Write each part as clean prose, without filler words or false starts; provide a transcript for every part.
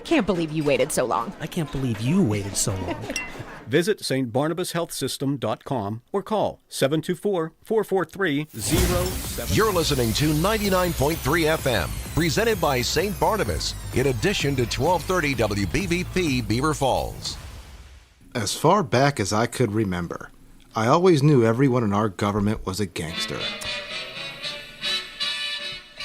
can't believe you waited so long. I can't believe you waited so long. Visit stbarnabashealthsystem.com or call 724-443-07. You're listening to 99.3 FM, presented by St. Barnabas, in addition to 1230 WBVP Beaver Falls. As far back as I could remember, I always knew everyone in our government was a gangster.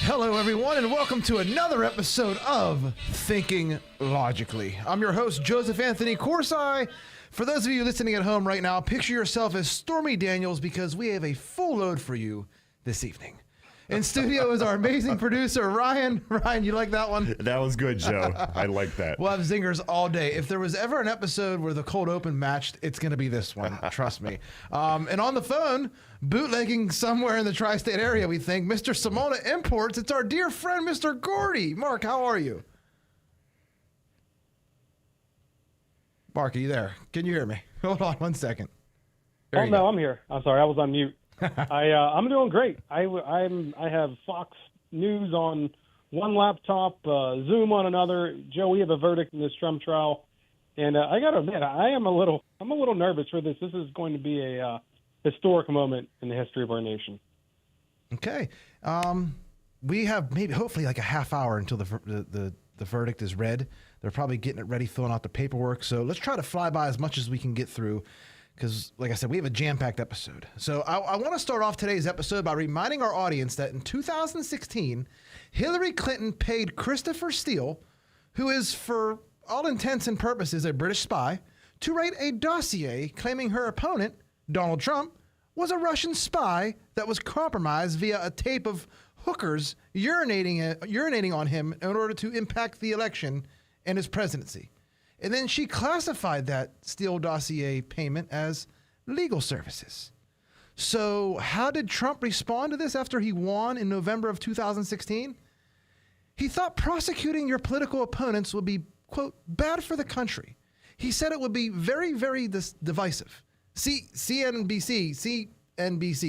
Hello, everyone, and welcome to another episode of Thinking Logically. I'm your host, Joseph Anthony Corsai. For those of you listening at home right now, picture yourself as Stormy Daniels because we have a full load for you this evening. In studio is our amazing producer, Ryan. Ryan, you like that one? That was good, Joe. I like that. We'll have zingers all day. If there was ever an episode where the cold open matched, it's going to be this one. Trust me. And on the phone, bootlegging somewhere in the tri-state area, we think, Mr. Simona Imports, it's our dear friend, Mr. Gordy. Mark, how are you? Mark, are you there? Can you hear me? Hold on one second. Oh, no, I'm here. I'm sorry. I was on mute. I'm doing great. I have Fox News on one laptop, Zoom on another. Joe, we have a verdict in this Trump trial, and I got to admit, I'm a little nervous for this. This is going to be a historic moment in the history of our nation. Okay, we have hopefully like a half hour until the verdict is read. They're probably getting it ready, filling out the paperwork. So let's try to fly by as much as we can get through. Because, like I said, we have a jam-packed episode. So I want to start off today's episode by reminding our audience that in 2016, Hillary Clinton paid Christopher Steele, who is, for all intents and purposes, a British spy, to write a dossier claiming her opponent, Donald Trump, was a Russian spy that was compromised via a tape of hookers urinating on him in order to impact the election and his presidency. And then she classified that Steele dossier payment as legal services. So how did Trump respond to this after he won in November of 2016? He thought prosecuting your political opponents would be, quote, bad for the country. He said it would be very, very divisive. CNBC,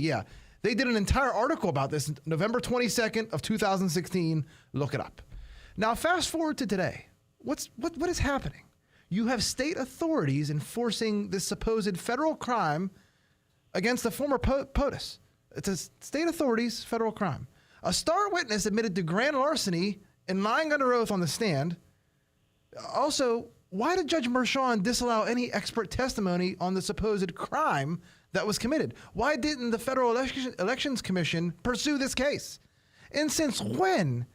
yeah. They did an entire article about this November 22nd of 2016. Look it up. Now, fast forward to today. What is happening? You have state authorities enforcing this supposed federal crime against the former POTUS. It's a state authorities federal crime. A star witness admitted to grand larceny and lying under oath on the stand. Also, why did Judge Merchan disallow any expert testimony on the supposed crime that was committed? Why didn't the Federal Elections Commission pursue this case? And since when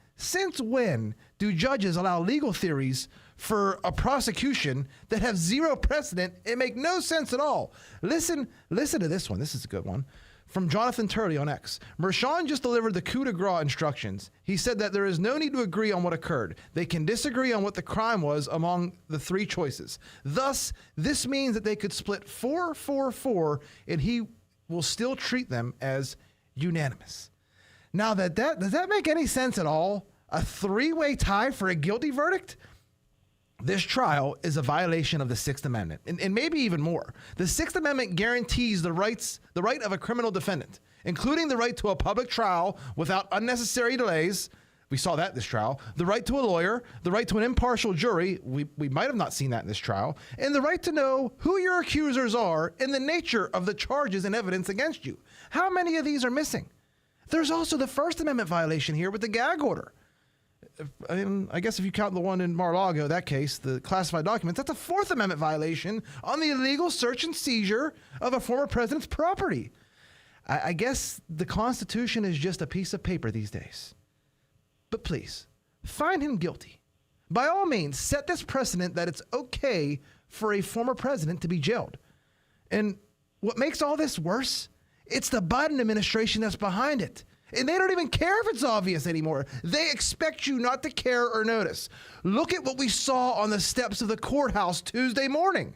do judges allow legal theories for a prosecution that have zero precedent? It make no sense at all. Listen to this one. This is a good one. From Jonathan Turley on X. Merchan just delivered the coup de grace instructions. He said that there is no need to agree on what occurred. They can disagree on what the crime was among the three choices. Thus, this means that they could split 4-4-4 and he will still treat them as unanimous. Now, does that make any sense at all? A three-way tie for a guilty verdict? This trial is a violation of the Sixth Amendment, and maybe even more. The Sixth Amendment guarantees the right of a criminal defendant, including the right to a public trial without unnecessary delays. We saw that in this trial. The right to a lawyer, the right to an impartial jury. We might have not seen that in this trial. And the right to know who your accusers are and the nature of the charges and evidence against you. How many of these are missing? There's also the First Amendment violation here with the gag order. I guess if you count the one in Mar-a-Lago, that case, the classified documents, that's a Fourth Amendment violation on the illegal search and seizure of a former president's property. I guess the Constitution is just a piece of paper these days. But please, find him guilty. By all means, set this precedent that it's okay for a former president to be jailed. And what makes all this worse, it's the Biden administration that's behind it. And they don't even care if it's obvious anymore. They expect you not to care or notice. Look at what we saw on the steps of the courthouse Tuesday morning.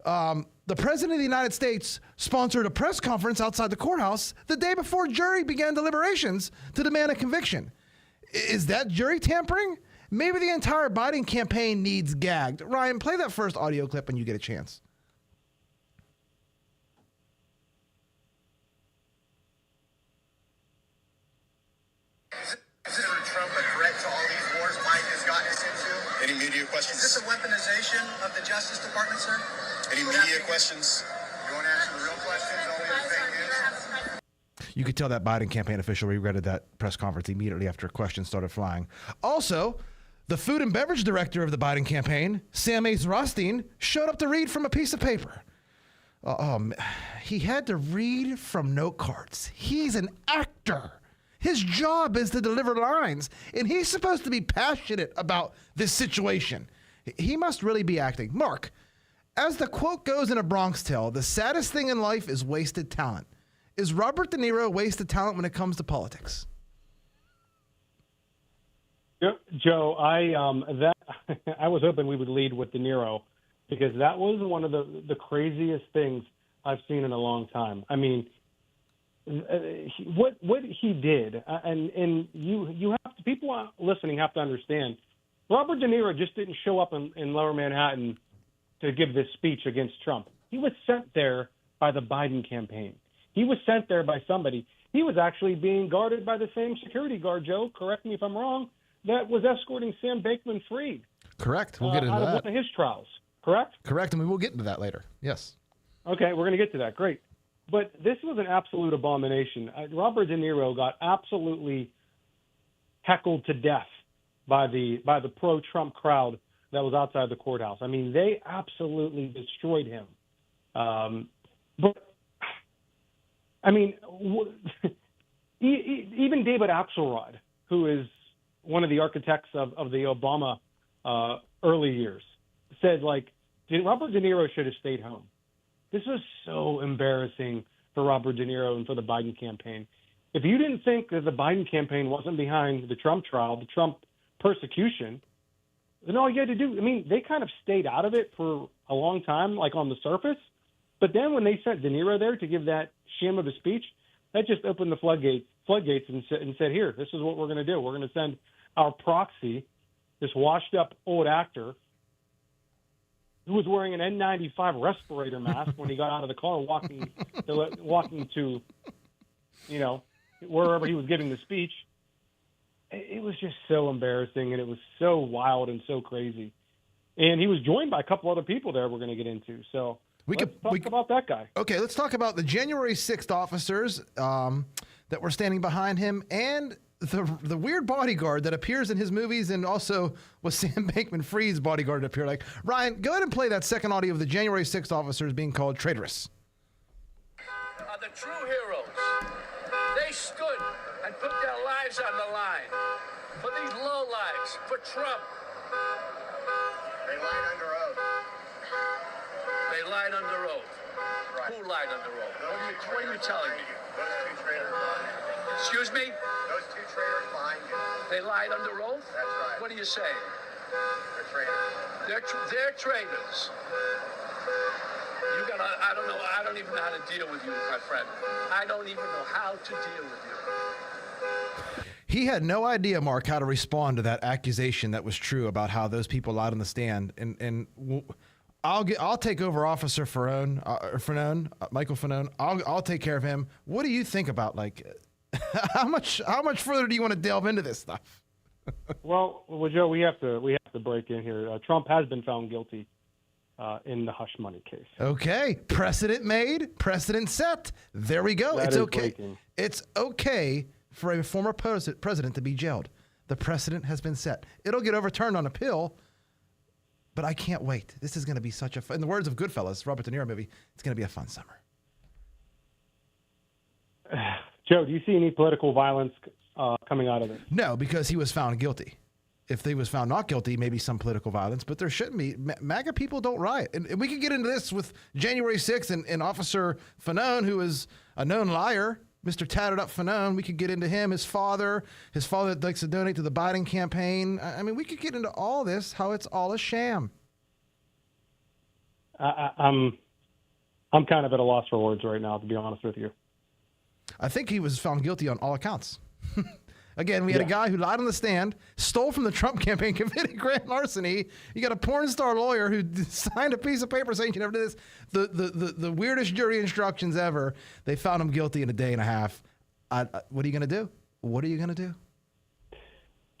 The President of the United States sponsored a press conference outside the courthouse the day before jury began deliberations to demand a conviction. Is that jury tampering? Maybe the entire Biden campaign needs gagged. Ryan, play that first audio clip when you get a chance. Senator Trump a threat to all these wars Biden has gotten us into? Any media questions? Is this a weaponization of the Justice Department, sir? Any media questions? You want to answer the real questions? Only the fake news? You could tell that Biden campaign official regretted that press conference immediately after questions started flying. Also, the food and beverage director of the Biden campaign, Sam Ace Rothstein, showed up to read from a piece of paper. He had to read from note cards. He's an actor. His job is to deliver lines, and he's supposed to be passionate about this situation. He must really be acting. Mark, as the quote goes in A Bronx Tale, the saddest thing in life is wasted talent. Is Robert De Niro wasted talent when it comes to politics? Joe, I was hoping we would lead with De Niro because that was one of the craziest things I've seen in a long time. I mean, what he did, and you have to, people listening have to understand, Robert De Niro just didn't show up in Lower Manhattan to give this speech against Trump. He was sent there by the Biden campaign. He was sent there by somebody. He was actually being guarded by the same security guard, Joe, correct me if I'm wrong, that was escorting Sam Bankman-Fried. Correct. We'll get into out of that. one of his trials, correct? Correct, and we will get into that later. Yes. Okay, we're going to get to that. Great. But this was an absolute abomination. Robert De Niro got absolutely heckled to death by the pro-Trump crowd that was outside the courthouse. I mean, they absolutely destroyed him. But, I mean, even David Axelrod, who is one of the architects of the Obama early years, said, like, Robert De Niro should have stayed home. This was so embarrassing for Robert De Niro and for the Biden campaign. If you didn't think that the Biden campaign wasn't behind the Trump trial, the Trump persecution, then all you had to do, I mean, they kind of stayed out of it for a long time, like on the surface. But then when they sent De Niro there to give that sham of a speech, that just opened the floodgates and said, here, this is what we're going to do. We're going to send our proxy, this washed-up old actor, who was wearing an N95 respirator mask when he got out of the car walking to, you know, wherever he was giving the speech. It was just so embarrassing, and it was so wild and so crazy. And he was joined by a couple other people there we're going to get into. So let's talk about that guy. Okay, let's talk about the January 6th officers that were standing behind him and the weird bodyguard that appears in his movies and also was Sam Bankman-Fried's bodyguard to appear. Like, Ryan, go ahead and play that second audio of the January 6th officers being called traitorous. Are the true heroes. They stood and put their lives on the line for these lowlives, for Trump. They lied under oath. They lied under oath. Right. Who lied under oath? What are you telling me? Those two traitors behind you. Excuse me? Those two traitors behind you. They lied under oath? That's right. What are you saying? They're traitors. They're traitors. I don't even know how to deal with you, my friend. I don't even know how to deal with you. He had no idea, Mark, how to respond to that accusation that was true about how those people lied on the stand. And I'll take over Officer Fanone, Michael Fanone. I'll take care of him. What do you think about, like, how much further do you want to delve into this stuff? Well, Joe, we have to break in here. Trump has been found guilty in the hush money case. Okay, precedent made, precedent set. There we go. That it's is okay. breaking. It's okay for a former president to be jailed. The precedent has been set. It'll get overturned on appeal, but I can't wait. This is going to be such a fun, in the words of Goodfellas, Robert De Niro movie, it's going to be a fun summer. Joe, do you see any political violence coming out of this? No, because he was found guilty. If they was found not guilty, maybe some political violence, but there shouldn't be. MAGA people don't riot. And we could get into this with January 6th and Officer Fanone, who is a known liar, Mr. Tattered Up Fanone. We could get into him, his father that likes to donate to the Biden campaign. I mean, we could get into all this, how it's all a sham. I'm kind of at a loss for words right now, to be honest with you. I think he was found guilty on all accounts. Again, we had a guy who lied on the stand, stole from the Trump campaign, committed grand larceny. You got a porn star lawyer who signed a piece of paper saying you never did this. The weirdest jury instructions ever. They found him guilty in a day and a half. What are you going to do? What are you going to do?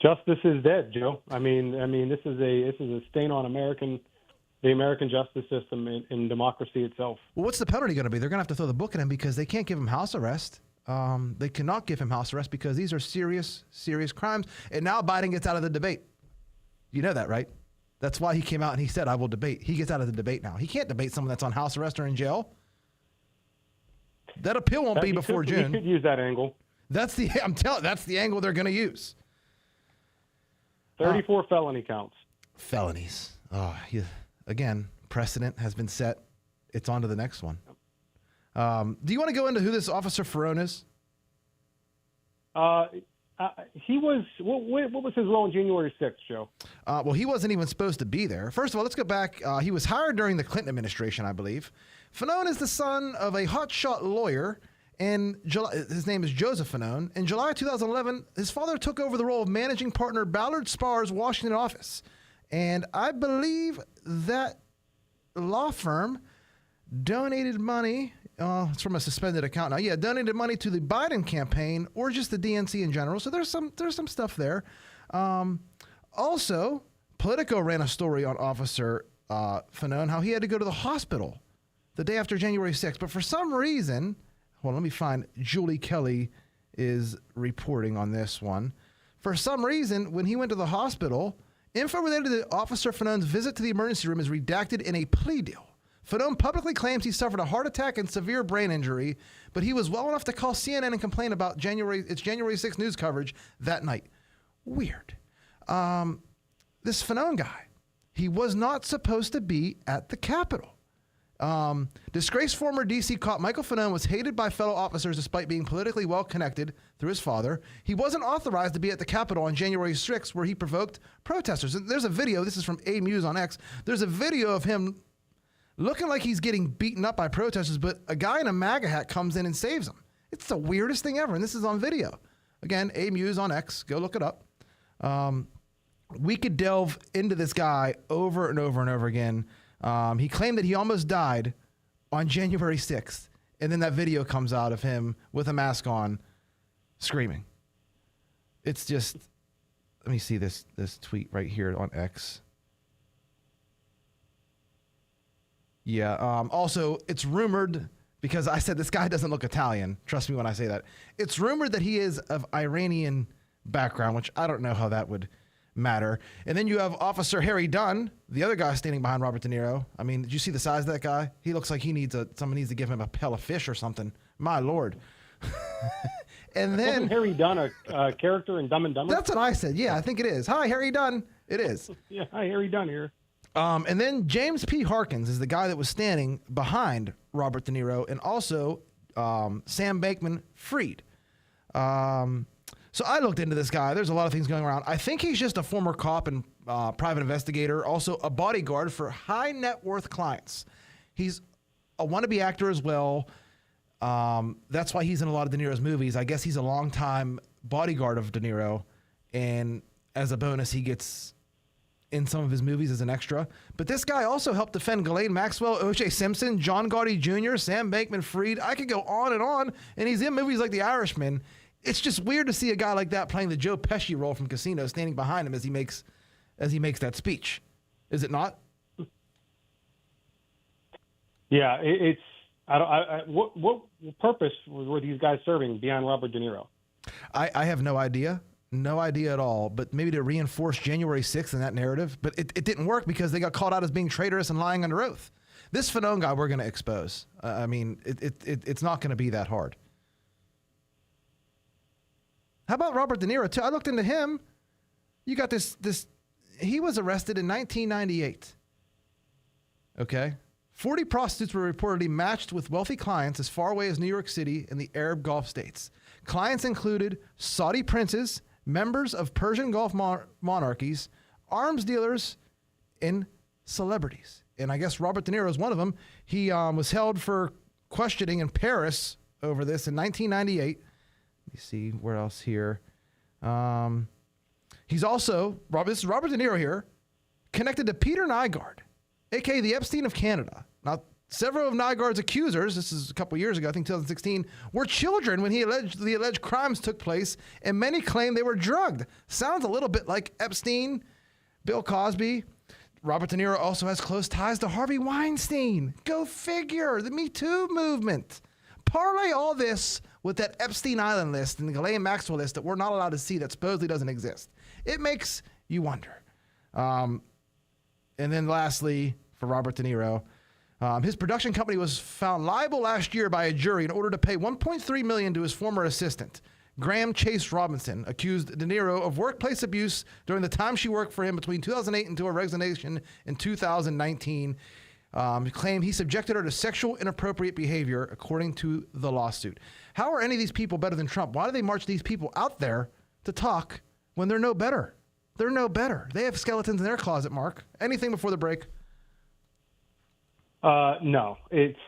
Justice is dead, Joe. I mean, this is a stain on the American justice system and democracy itself. Well, what's the penalty going to be? They're going to have to throw the book at him because they can't give him house arrest. They cannot give him house arrest because these are serious, serious crimes. And now Biden gets out of the debate. You know that, right? That's why he came out and he said, I will debate. He gets out of the debate now. He can't debate someone that's on house arrest or in jail. That appeal won't be before June. You could use that angle. That's the angle they're going to use. 34 felony counts. Felonies. Again, precedent has been set. It's on to the next one. Do you want to go into who this Officer Ferrone is? He was. What was his role on January 6th, Joe? Well, he wasn't even supposed to be there. First of all, let's go back. He was hired during the Clinton administration, I believe. Fanone is the son of a hotshot lawyer, and his name is Joseph Fanone. In July 2011, his father took over the role of managing partner Ballard Spahr's Washington office. And I believe that law firm donated money. It's from a suspended account now. Yeah, donated money to the Biden campaign or just the DNC in general. So there's some stuff there. Also, Politico ran a story on Officer Fanone, how he had to go to the hospital the day after January 6th. But for some reason, let me find. Julie Kelly is reporting on this one. For some reason, when he went to the hospital, info related to Officer Fanone's visit to the emergency room is redacted in a plea deal. Fanone publicly claims he suffered a heart attack and severe brain injury, but he was well enough to call CNN and complain about its January 6th news coverage that night. Weird. This Fanone guy, he was not supposed to be at the Capitol. Disgraced former D.C. cop Michael Fanone was hated by fellow officers despite being politically well-connected through his father. He wasn't authorized to be at the Capitol on January 6th, where he provoked protesters. And there's a video. This is from A-Muse on X. There's a video of him looking like he's getting beaten up by protesters, but a guy in a MAGA hat comes in and saves him. It's the weirdest thing ever, and this is on video. Again, A-Muse on X. Go look it up. We could delve into this guy over and over and over again. He claimed that he almost died on January 6th, and then that video comes out of him with a mask on, screaming. It's just, let me see this tweet right here on X. Yeah. Also, it's rumored, because I said this guy doesn't look Italian. Trust me when I say that. It's rumored that he is of Iranian background, which I don't know how that would matter. And then you have Officer Harry Dunn, the other guy standing behind Robert De Niro. I mean, did you see the size of that guy? He looks like someone needs to give him a pail of fish or something. My Lord. And then wasn't Harry Dunn a character in Dumb and Dumber? That's what I said. Yeah, I think it is. Hi, Harry Dunn. It is. Yeah, hi, Harry Dunn here. And then James P. Harkins is the guy that was standing behind Robert De Niro, and also Sam Bankman-Fried. So I looked into this guy. There's a lot of things going around. I think he's just a former cop and private investigator, also a bodyguard for high net worth clients. He's a wannabe actor as well. That's why he's in a lot of De Niro's movies. I guess he's a longtime bodyguard of De Niro, and as a bonus, he gets in some of his movies as an extra. But this guy also helped defend Ghislaine Maxwell, O.J. Simpson, John Gotti Jr., Sam Bankman-Fried. I could go on, and he's in movies like The Irishman. It's just weird to see a guy like that playing the Joe Pesci role from Casino, standing behind him as he makes that speech. Is it not? Yeah, it's. What purpose were these guys serving beyond Robert De Niro? I have no idea. No idea at all, but maybe to reinforce January 6th in that narrative. But it didn't work because they got called out as being traitorous and lying under oath. This Fanone guy we're going to expose. I mean, it's not going to be that hard. How about Robert De Niro, too? I looked into him. You got this. He was arrested in 1998. Okay? 40 prostitutes were reportedly matched with wealthy clients as far away as New York City and the Arab Gulf states. Clients included Saudi princes, members of Persian Gulf monarchies, arms dealers, and celebrities. And I guess Robert De Niro is one of them. He was held for questioning in Paris over this in 1998. Let me see where else here. He's also, this is Robert De Niro here, connected to Peter Nygard, a.k.a. the Epstein of Canada. Not Several of Nygaard's accusers, this is a couple years ago, I think 2016, were children when the alleged crimes took place, and many claim they were drugged. Sounds a little bit like Epstein, Bill Cosby. Robert De Niro also has close ties to Harvey Weinstein. Go figure, the Me Too movement. Parlay all this with that Epstein Island list and the Ghislaine Maxwell list that we're not allowed to see that supposedly doesn't exist. It makes you wonder. And then lastly, for Robert De Niro, his production company was found liable last year by a jury in order to pay $1.3 million to his former assistant. Graham Chase Robinson accused De Niro of workplace abuse during the time she worked for him between 2008 and her resignation in 2019. Claimed he subjected her to sexual inappropriate behavior, according to the lawsuit. How are any of these people better than Trump? Why do they march these people out there to talk when they're no better? They're no better. They have skeletons in their closet, Mark. Anything before the break? No. It's,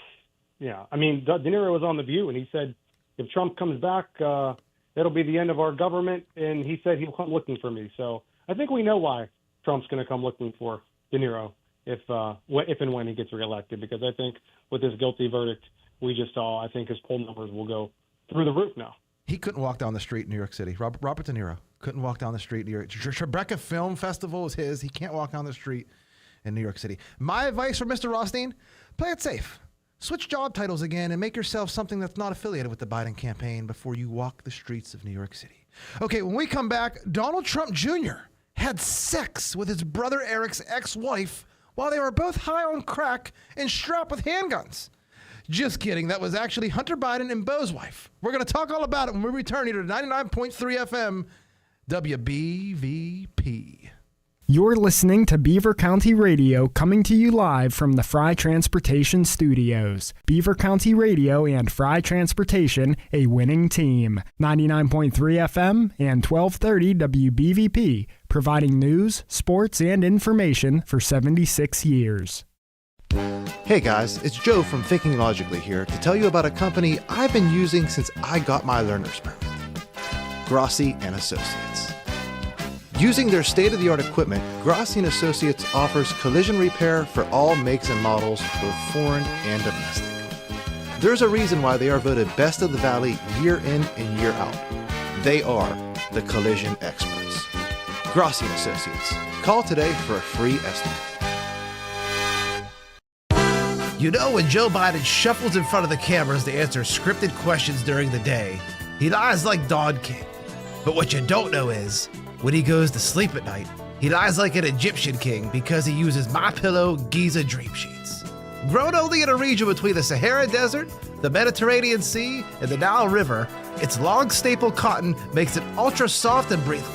yeah. I mean, De Niro was on The View, and he said, if Trump comes back, that'll be the end of our government, and he said he'll come looking for me. So I think we know why Trump's going to come looking for De Niro if and when he gets reelected, because I think with this guilty verdict we just saw, I think his poll numbers will go through the roof now. He couldn't walk down the street in New York City. Robert De Niro couldn't walk down the street in New York. Tribeca Film Festival is his. He can't walk down the street in New York City. My advice for Mr. Rothstein, play it safe. Switch job titles again and make yourself something that's not affiliated with the Biden campaign before you walk the streets of New York City. Okay, when we come back, Donald Trump Jr. had sex with his brother Eric's ex-wife while they were both high on crack and strapped with handguns. Just kidding. That was actually Hunter Biden and Beau's wife. We're going to talk all about it when we return here to 99.3 FM WBVP. You're listening to Beaver County Radio, coming to you live from the Fry Transportation Studios. Beaver County Radio and Fry Transportation, a winning team. 99.3 FM and 1230 WBVP, providing news, sports, and information for 76 years. Hey guys, it's Joe from Thinking Logically here to tell you about a company I've been using since I got my learner's permit. Grossi & Associates. Using their state-of-the-art equipment, Grossi & Associates offers collision repair for all makes and models, both foreign and domestic. There's a reason why they are voted Best of the Valley year in and year out. They are the collision experts. Grossi & Associates. Call today for a free estimate. You know, when Joe Biden shuffles in front of the cameras to answer scripted questions during the day, he lies like Don King. But what you don't know is, when he goes to sleep at night, he lies like an Egyptian king because he uses MyPillow Giza Dream Sheets. Grown only in a region between the Sahara Desert, the Mediterranean Sea, and the Nile River, its long staple cotton makes it ultra soft and breathable.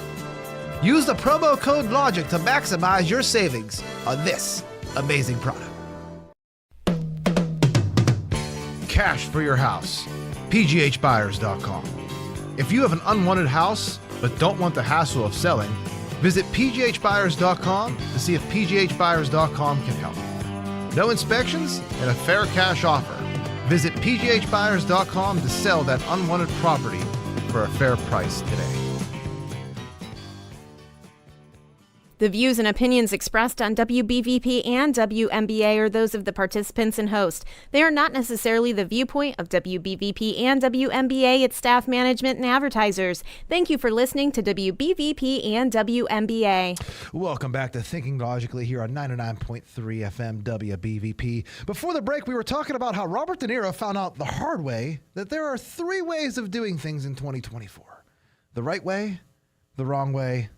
Use the promo code LOGIC to maximize your savings on this amazing product. Cash for your house. PGHbuyers.com. If you have an unwanted house but don't want the hassle of selling, visit PGHbuyers.com to see if PGHbuyers.com can help. No inspections and a fair cash offer. Visit PGHbuyers.com to sell that unwanted property for a fair price today. The views and opinions expressed on WBVP and WMBA are those of the participants and host. They are not necessarily the viewpoint of WBVP and WMBA, its staff, management, and advertisers. Thank you for listening to WBVP and WMBA. Welcome back to Thinking Logically here on 99.3 FM WBVP. Before the break, we were talking about how Robert De Niro found out the hard way that there are three ways of doing things in 2024. The right way, the wrong way,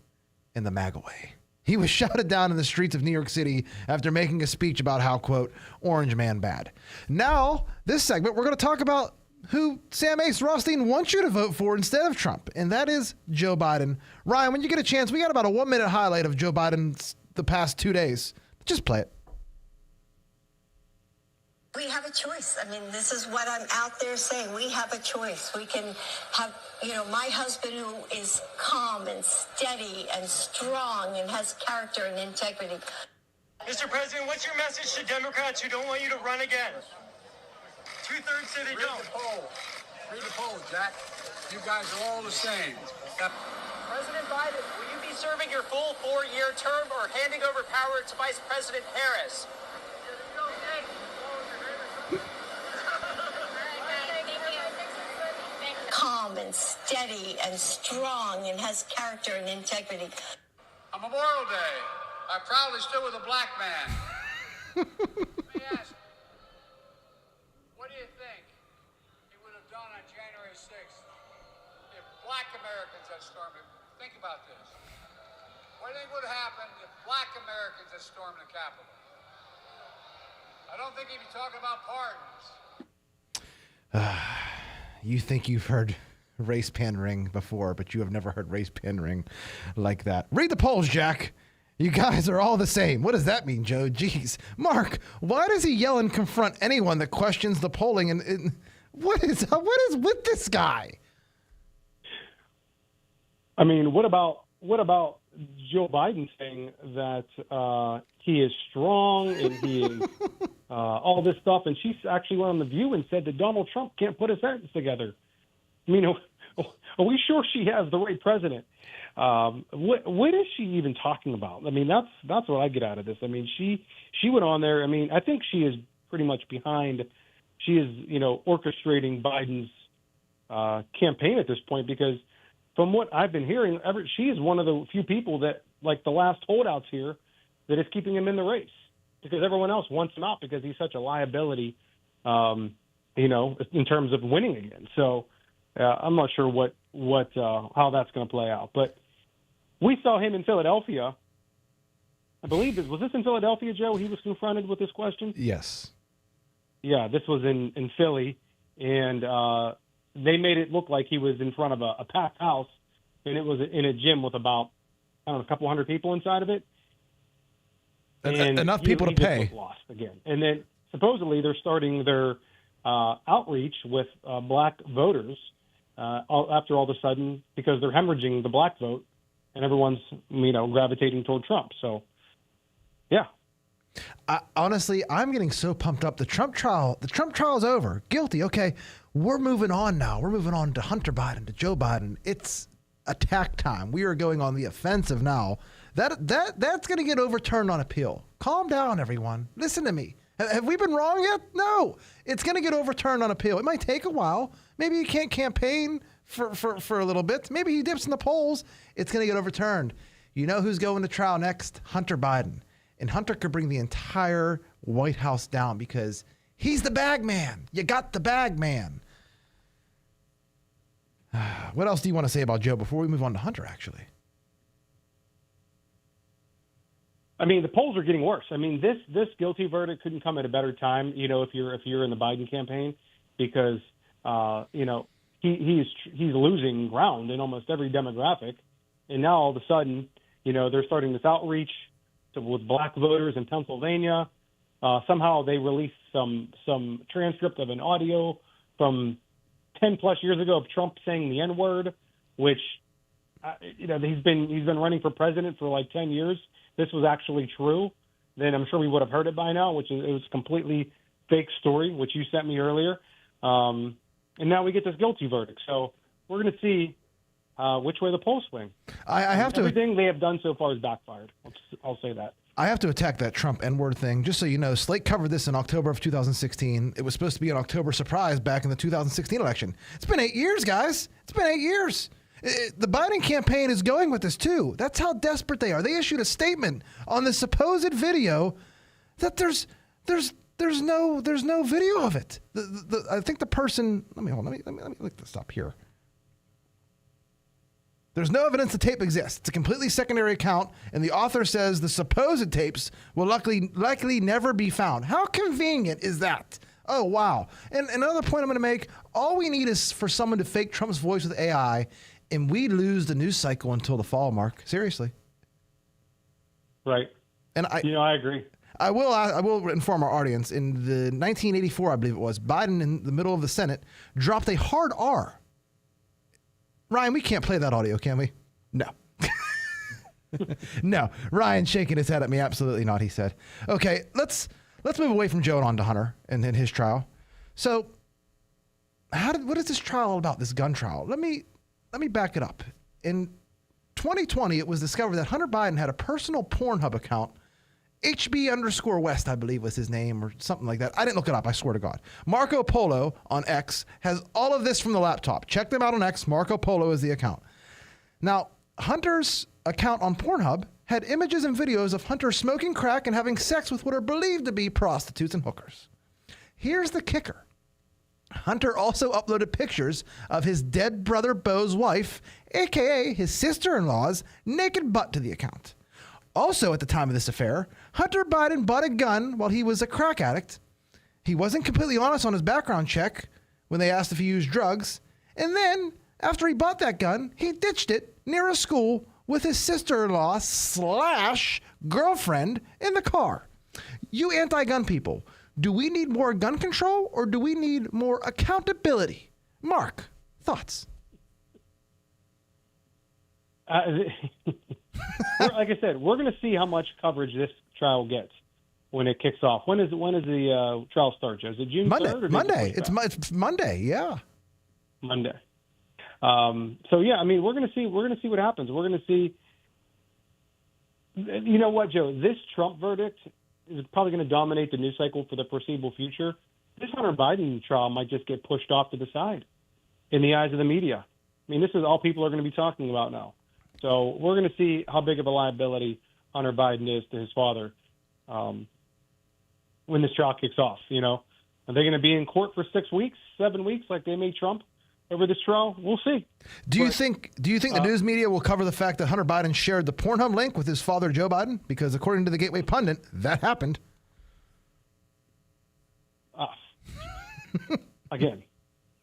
and the MAGA way. He was shouted down in the streets of New York City after making a speech about how, quote, orange man bad. Now, this segment, we're going to talk about who Sam Ace Rothstein wants you to vote for instead of Trump, and that is Joe Biden. Ryan, when you get a chance, we got about a 1-minute highlight of Joe Biden's the past 2 days. Just play it. We have a choice. I mean, this is what I'm out there saying. We have a choice. We can have, my husband who is calm and steady and strong and has character and integrity. Mr. President, what's your message to Democrats who don't want you to run again? 2/3 say they don't. Read the poll, Jack. You guys are all the same. President Biden, will you be serving your full 4-year term or handing over power to Vice President Harris? Calm and steady and strong and has character and integrity. On Memorial Day, I proudly stood with a black man. Let me ask you, what do you think he would have done on January 6th if black Americans had stormed it? Think about this. What do you think would have happened if black Americans had stormed the Capitol? I don't think he'd be talking about pardons. You think you've heard race pandering before, but you have never heard race pandering like that. Read the polls, Jack. You guys are all the same. What does that mean, Joe? Jeez. Mark, why does he yell and confront anyone that questions the polling? And what is with this guy? I mean, what about Joe Biden saying that he is strong and he is all this stuff, and she actually went on The View and said that Donald Trump can't put a sentence together. I mean, are we sure she has the right president? What is she even talking about? I mean, that's what I get out of this. I mean, she went on there. I mean, I think she is pretty much behind. She is, orchestrating Biden's campaign at this point, because from what I've been hearing, she is one of the few people that, like the last holdouts here, that is keeping him in the race, because everyone else wants him out because he's such a liability, in terms of winning again. So I'm not sure how that's going to play out. But we saw him in Philadelphia. I believe was this in Philadelphia, Joe? He was confronted with this question? Yes. Yeah, this was in Philly, and they made it look like he was in front of a packed house, and it was in a gym with about, a couple hundred people inside of it. And enough people to pay. Just was lost again. And then supposedly they're starting their outreach with black voters after all of a sudden, because they're hemorrhaging the black vote, and everyone's gravitating toward Trump. So, yeah. Honestly, I'm getting so pumped up. The Trump trial is over. Guilty. Okay, we're moving on now. We're moving on to Hunter Biden, to Joe Biden. It's attack time. We are going on the offensive now. That's going to get overturned on appeal. Calm down, everyone. Listen to me. Have we been wrong yet? No. It's going to get overturned on appeal. It might take a while. Maybe he can't campaign for a little bit. Maybe he dips in the polls. It's going to get overturned. You know who's going to trial next? Hunter Biden. And Hunter could bring the entire White House down because he's the bag man. You got the bag man. What else do you want to say about Joe before we move on to Hunter, actually? I mean, the polls are getting worse. I mean, this guilty verdict couldn't come at a better time, if you're in the Biden campaign, because he's losing ground in almost every demographic, and now all of a sudden, they're starting this outreach with black voters in Pennsylvania. Somehow they released some transcript of an audio from 10 plus years ago of Trump saying the N-word, which he's been running for president for like 10 years. This was actually true, then I'm sure we would have heard it by now, it was a completely fake story, which you sent me earlier. And now we get this guilty verdict. So we're going to see which way the polls swing. Everything they have done so far is backfired. I'll say that. I have to attack that Trump N-word thing. Just so you know, Slate covered this in October of 2016. It was supposed to be an October surprise back in the 2016 election. It's been 8 years, guys. It's been 8 years. The Biden campaign is going with this too. That's how desperate they are. They issued a statement on the supposed video that there's no video of it. I think the person. Let me look this up here. There's no evidence the tape exists. It's a completely secondary account, and the author says the supposed tapes will likely never be found. How convenient is that? Oh, wow. And another point I'm going to make, all we need is for someone to fake Trump's voice with AI, and we lose the news cycle until the fall, Mark. Seriously. Right. And I agree. I will inform our audience. In the 1984, I believe it was, Biden in the middle of the Senate dropped a hard R. Ryan, we can't play that audio, can we? No. No. Ryan shaking his head at me. Absolutely not, he said. Okay, let's move away from Joe and on to Hunter and his trial. So, what is this trial all about, this gun trial? Let me back it up. In 2020, it was discovered that Hunter Biden had a personal Pornhub account HB_West, I believe was his name, or something like that. I didn't look it up, I swear to God. Marco Polo on X has all of this from the laptop. Check them out on X. Marco Polo is the account. Now, Hunter's account on Pornhub had images and videos of Hunter smoking crack and having sex with what are believed to be prostitutes and hookers. Here's the kicker. Hunter also uploaded pictures of his dead brother Bo's wife, aka his sister-in-law's, naked butt to the account. Also, at the time of this affair, Hunter Biden bought a gun while he was a crack addict. He wasn't completely honest on his background check when they asked if he used drugs. And then, after he bought that gun, he ditched it near a school with his sister-in-law / girlfriend in the car. You anti-gun people, do we need more gun control or do we need more accountability? Mark, thoughts? Like I said, we're going to see how much coverage this trial gets when it kicks off. When is the trial start, Joe? Is it June 3rd? Or Monday. It's Monday. Yeah. Monday. So yeah, I mean, we're going to see what happens. We're going to see. You know what, Joe? This Trump verdict is probably going to dominate the news cycle for the foreseeable future. This Hunter Biden trial might just get pushed off to the side in the eyes of the media. I mean, this is all people are going to be talking about now. So we're going to see how big of a liability Hunter Biden is to his father when this trial kicks off. You know, are they going to be in court for 6 weeks, 7 weeks, like they made Trump over this trial? We'll see. Do you think the news media will cover the fact that Hunter Biden shared the Pornhub link with his father, Joe Biden? Because according to the Gateway Pundit, that happened. Again,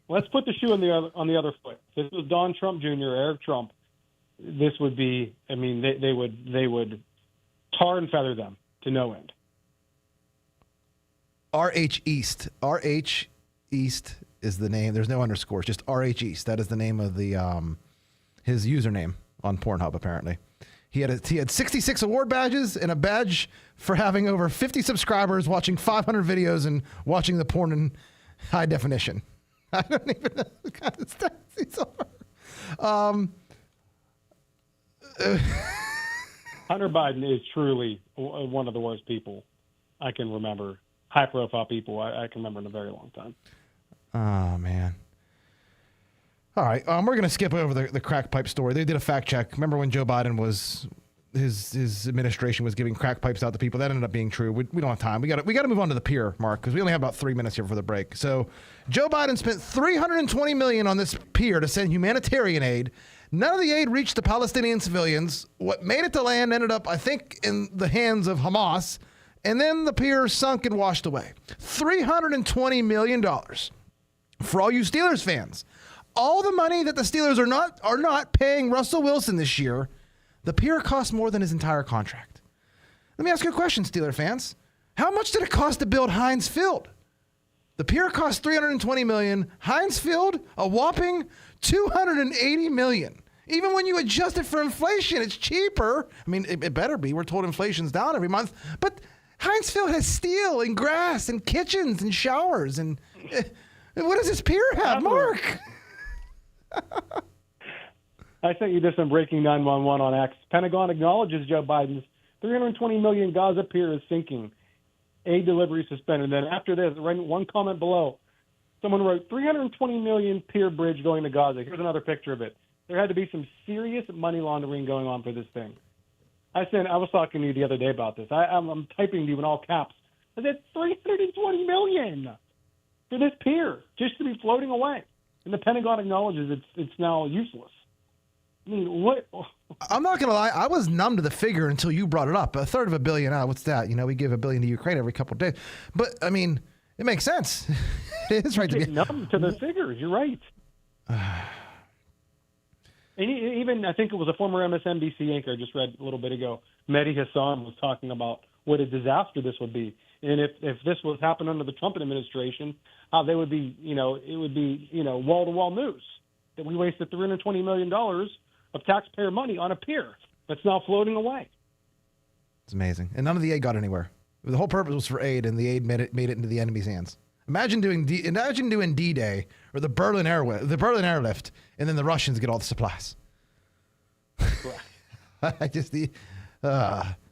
let's put the shoe on the other foot. If this was Don Trump Jr., Eric Trump, this would be, I mean, they would tar and feather them to no end. RH East. RH East is the name. There's no underscore. It's just RH East. That is the name of the his username on Pornhub, apparently. He had 66 award badges and a badge for having over 50 subscribers, watching 500 videos, and watching the porn in high definition. I don't even know the kind of stats he's on. Hunter Biden is truly one of the worst people I can remember, high-profile people I can remember in a very long time. Oh, man. All right, we're going to skip over the crack pipe story. They did a fact check. Remember when Joe Biden was his administration was giving crack pipes out to people? That ended up being true. We don't have time. We got to move on to the pier, Mark, because we only have about 3 minutes here for the break. So Joe Biden spent $320 million on this pier to send humanitarian aid. None of the aid reached the Palestinian civilians. What made it to land ended up, I think, in the hands of Hamas. And then the pier sunk and washed away. $320 million. For all you Steelers fans, all the money that the Steelers are not paying Russell Wilson this year, the pier cost more than his entire contract. Let me ask you a question, Steeler fans. How much did it cost to build Heinz Field? The pier cost $320 million. Heinz Field, a whopping $280 million. Even when you adjust it for inflation, it's cheaper. I mean, it better be. We're told inflation's down every month. But Heinz Field has steel and grass and kitchens and showers. And what does this pier have, Mark? I sent you this on Breaking 911 on X. Pentagon acknowledges Joe Biden's $320 million Gaza pier is sinking. Aid delivery suspended. And then after this, right, one comment below, someone wrote, $320 million pier bridge going to Gaza. Here's another picture of it. There had to be some serious money laundering going on for this thing. I was talking to you the other day about this. I'm typing to you in all caps. I said $320 million for this pier just to be floating away. And the Pentagon acknowledges it's now useless. I mean, what? I'm not going to lie. I was numb to the figure until you brought it up. $3 billion. What's that? You know, we give $1 billion to Ukraine every couple of days. But, I mean, it makes sense. It is right to be numb to the figures. You're right. And even, I think it was a former MSNBC anchor I just read a little bit ago, Mehdi Hassan, was talking about what a disaster this would be. And if this was happening under the Trump administration, how they would be, it would be, wall-to-wall news that we wasted $320 million of taxpayer money on a pier that's now floating away. It's amazing. And none of the aid got anywhere. The whole purpose was for aid, and the aid made it into the enemy's hands. Imagine doing D-Day or the Berlin Airlift, and then the Russians get all the supplies.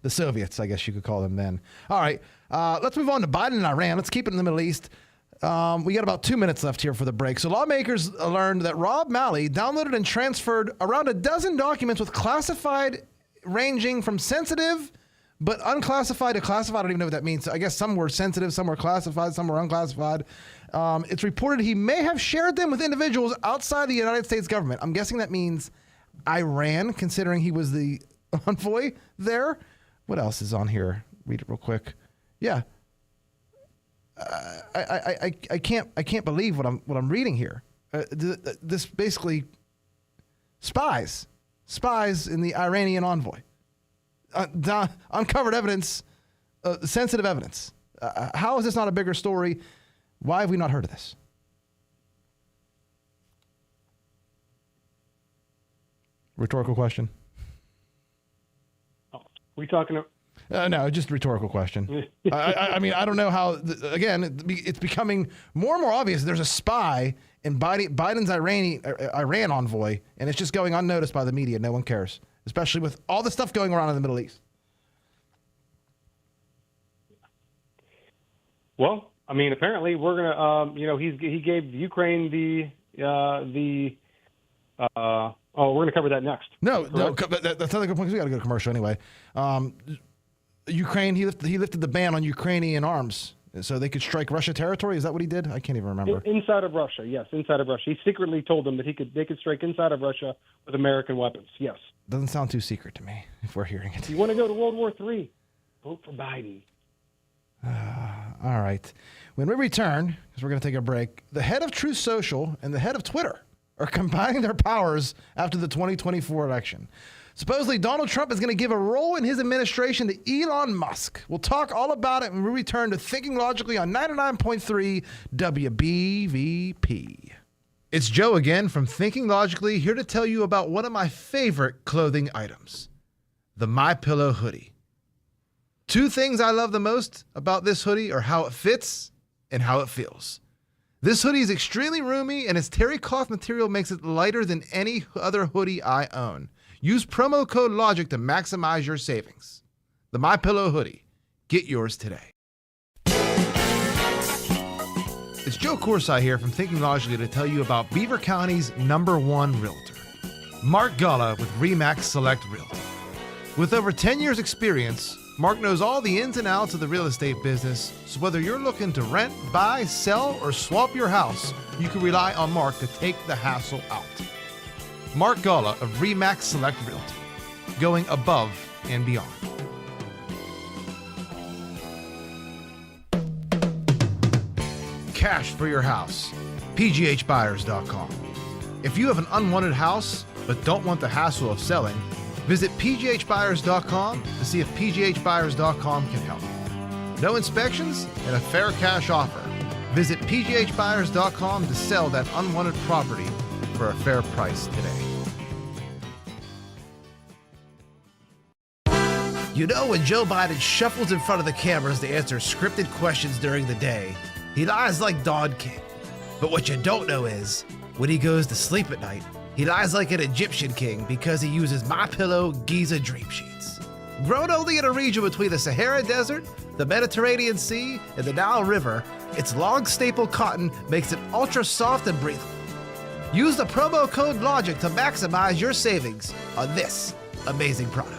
The Soviets, I guess you could call them then. All right, let's move on to Biden and Iran. Let's keep it in the Middle East. We got about 2 minutes left here for the break. So lawmakers learned that Rob Malley downloaded and transferred around a dozen documents with classified ranging from sensitive but unclassified to classified. I don't even know what that means. I guess some were sensitive, some were classified, some were unclassified. It's reported he may have shared them with individuals outside the United States government. I'm guessing that means Iran, considering he was the envoy there. What else is on here? Read it real quick. Yeah. I can't believe what I'm reading here. This basically spies in the Iranian envoy. Uncovered evidence, sensitive evidence. How is this not a bigger story? Why have we not heard of this? Rhetorical question. We talking? No, just a rhetorical question. I mean, I don't know how. Again, it's becoming more and more obvious. There's a spy in Biden's Iran envoy, and it's just going unnoticed by the media. No one cares, especially with all the stuff going around in the Middle East. Well, I mean, apparently we're gonna. He gave Ukraine the. We're going to cover that next. No, that's not a good point because we got to go to commercial anyway. Ukraine, he lifted the ban on Ukrainian arms so they could strike Russia territory. Is that what he did? I can't even remember. Inside of Russia, yes, inside of Russia. He secretly told them that they could strike inside of Russia with American weapons. Yes. Doesn't sound too secret to me if we're hearing it. You want to go to World War III? Vote for Biden. All right. When we return, because we're going to take a break, the head of Truth Social and the head of Twitter are combining their powers after the 2024 election. Supposedly, Donald Trump is going to give a role in his administration to Elon Musk. We'll talk all about it when we return to Thinking Logically on 99.3 WBVP. It's Joe again from Thinking Logically, here to tell you about one of my favorite clothing items, the MyPillow hoodie. Two things I love the most about this hoodie are how it fits and how it feels. This hoodie is extremely roomy, and its terry cloth material makes it lighter than any other hoodie I own. Use promo code LOGIC to maximize your savings. The MyPillow hoodie. Get yours today. It's Joe Corsi here from Thinking Logically to tell you about Beaver County's #1 realtor, Mark Galla with RE/MAX Select Realty. With over 10 years experience, Mark knows all the ins and outs of the real estate business, so whether you're looking to rent, buy, sell, or swap your house, you can rely on Mark to take the hassle out. Mark Galla of RE/MAX Select Realty, going above and beyond. Cash for your house. PGHbuyers.com. If you have an unwanted house but don't want the hassle of selling, visit PGHbuyers.com to see if PGHbuyers.com can help. No inspections and a fair cash offer. Visit PGHbuyers.com to sell that unwanted property for a fair price today. You know, when Joe Biden shuffles in front of the cameras to answer scripted questions during the day, he lies like Don King. But what you don't know is, when he goes to sleep at night, he lies like an Egyptian king because he uses MyPillow Giza Dream Sheets. Grown only in a region between the Sahara Desert, the Mediterranean Sea, and the Nile River, its long staple cotton makes it ultra soft and breathable. Use the promo code LOGIC to maximize your savings on this amazing product.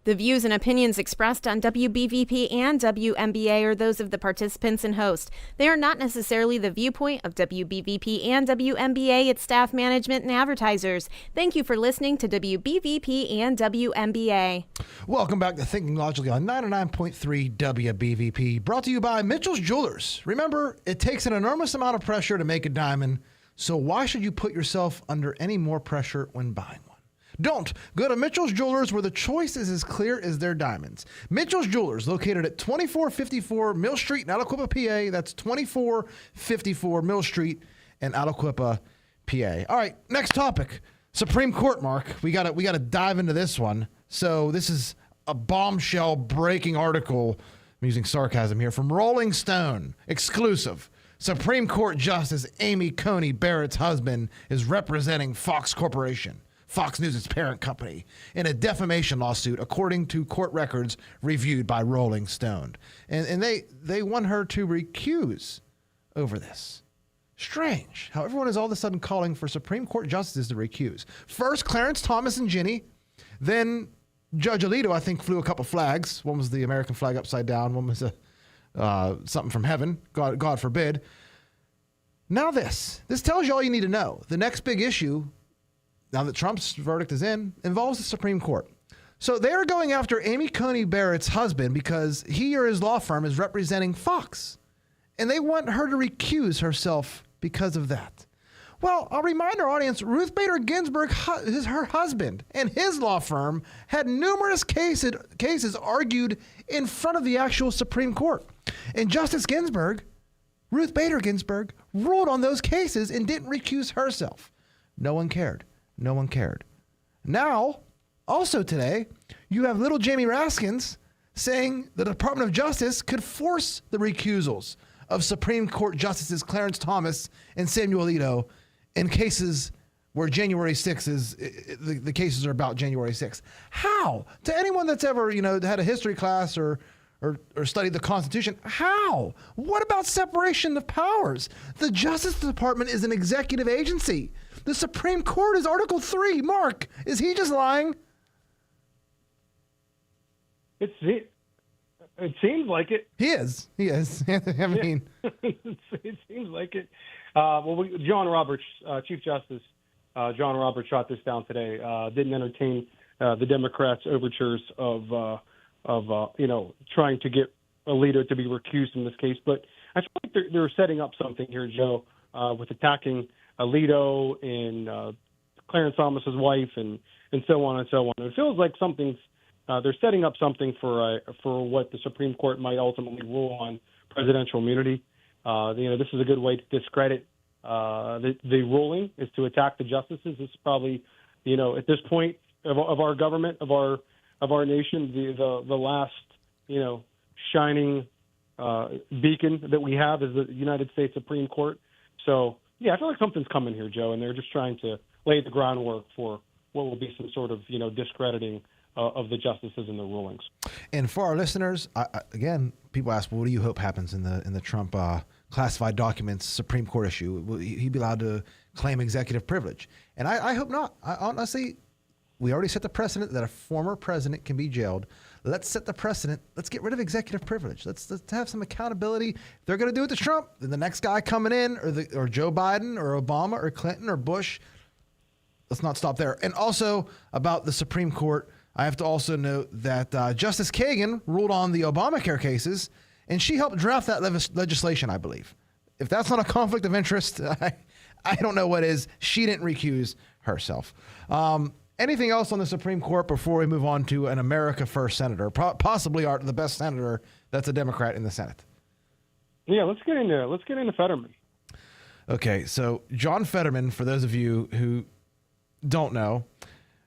The views and opinions expressed on WBVP and WMBA are those of the participants and host. They are not necessarily the viewpoint of WBVP and WMBA, its staff, management, and advertisers. Thank you for listening to WBVP and WMBA. Welcome back to Thinking Logically on 99.3 WBVP, brought to you by Mitchell's Jewelers. Remember, it takes an enormous amount of pressure to make a diamond, so why should you put yourself under any more pressure when buying one? Don't. Go to Mitchell's Jewelers, where the choice is as clear as their diamonds. Mitchell's Jewelers, located at 2454 Mill Street in Aliquippa, PA. That's 2454 Mill Street in Aliquippa, PA. All right, next topic. Supreme Court, Mark. We gotta dive into this one. So this is a bombshell breaking article, I'm using sarcasm here, from Rolling Stone. Exclusive. Supreme Court Justice Amy Coney Barrett's husband is representing Fox Corporation. Fox News' parent company, in a defamation lawsuit, according to court records reviewed by Rolling Stone. And they want her to recuse over this. Strange how everyone is all of a sudden calling for Supreme Court justices to recuse. First, Clarence Thomas and Ginny. Then Judge Alito, I think, flew a couple flags. One was the American flag upside down. One was something from heaven. God forbid. Now this tells you all you need to know. The next big issue, now that Trump's verdict is in, involves the Supreme Court. So they are going after Amy Coney Barrett's husband because he or his law firm is representing Fox. And they want her to recuse herself because of that. Well, I'll remind our audience, Ruth Bader Ginsburg, her husband, and his law firm had numerous cases argued in front of the actual Supreme Court. And Justice Ginsburg, Ruth Bader Ginsburg, ruled on those cases and didn't recuse herself. No one cared. No one cared. Now, also today, you have little Jamie Raskins saying the Department of Justice could force the recusals of Supreme Court Justices Clarence Thomas and Samuel Alito in cases where January 6th is, the cases are about January 6th. How? To anyone that's ever, had a history class or studied the Constitution, how? What about separation of powers? The Justice Department is an executive agency. The Supreme Court is Article 3. Mark, is he just lying? It seems like it. He is. I mean, it seems like it. John Roberts, Chief Justice John Roberts, shot this down today. Didn't entertain the Democrats' overtures of trying to get Alito to be recused in this case. But I feel like they're setting up something here, Joe, with attacking Alito and Clarence Thomas's wife and so on and so on. It feels like they're setting up something for what the Supreme Court might ultimately rule on presidential immunity. This is a good way to discredit the ruling, is to attack the justices. This is probably, at this point of our government, of our nation, the last, shining beacon that we have is the United States Supreme Court. So, yeah, I feel like something's coming here, Joe, and they're just trying to lay the groundwork for what will be some sort of, discrediting of the justices and the rulings. And for our listeners, again, people ask, well, what do you hope happens in the Trump classified documents Supreme Court issue? Will he be allowed to claim executive privilege? And I hope not. Honestly, we already set the precedent that a former president can be jailed. Let's set the precedent. Let's get rid of executive privilege. Let's have some accountability. If they're going to do it to Trump, then the next guy coming in, or Joe Biden, or Obama, or Clinton, or Bush, let's not stop there. And also about the Supreme Court, I have to also note that Justice Kagan ruled on the Obamacare cases, and she helped draft that legislation, I believe. If that's not a conflict of interest, I don't know what is. She didn't recuse herself. Anything else on the Supreme Court before we move on to an America First senator, possibly the best senator that's a Democrat in the Senate? Yeah, let's get into Fetterman. Okay, so John Fetterman, for those of you who don't know,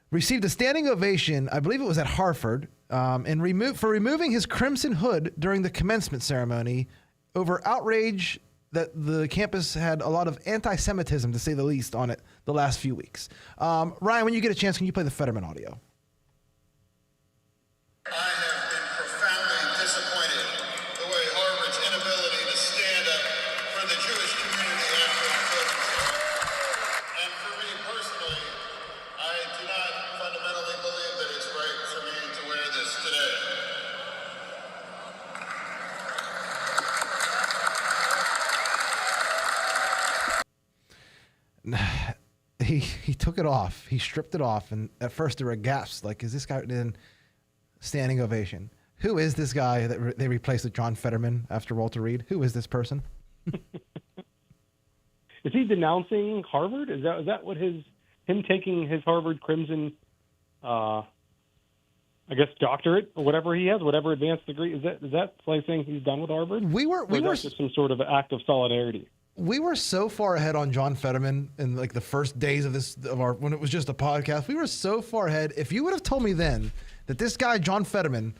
received a standing ovation, I believe it was at Harvard, for removing his crimson hood during the commencement ceremony over outrage that the campus had a lot of anti-Semitism, to say the least, on it the last few weeks. Ryan, when you get a chance, can you play the Fetterman audio? I have been profoundly disappointed the way Harvard's inability to stand up for the Jewish community after the protest. And for me personally, I do not fundamentally believe that it's right for me to wear this today. He took it off. He stripped it off, and at first there were gasps, like, is this guy in standing ovation? Who is this guy that they replaced with John Fetterman after Walter Reed? Who is this person? Is he denouncing Harvard? Is that what him taking his Harvard Crimson, doctorate or whatever he has, whatever advanced degree, is that like saying he's done with Harvard? We were just some sort of act of solidarity. We were so far ahead on John Fetterman in like the first days when it was just a podcast. We were so far ahead. If you would have told me then that this guy John Fetterman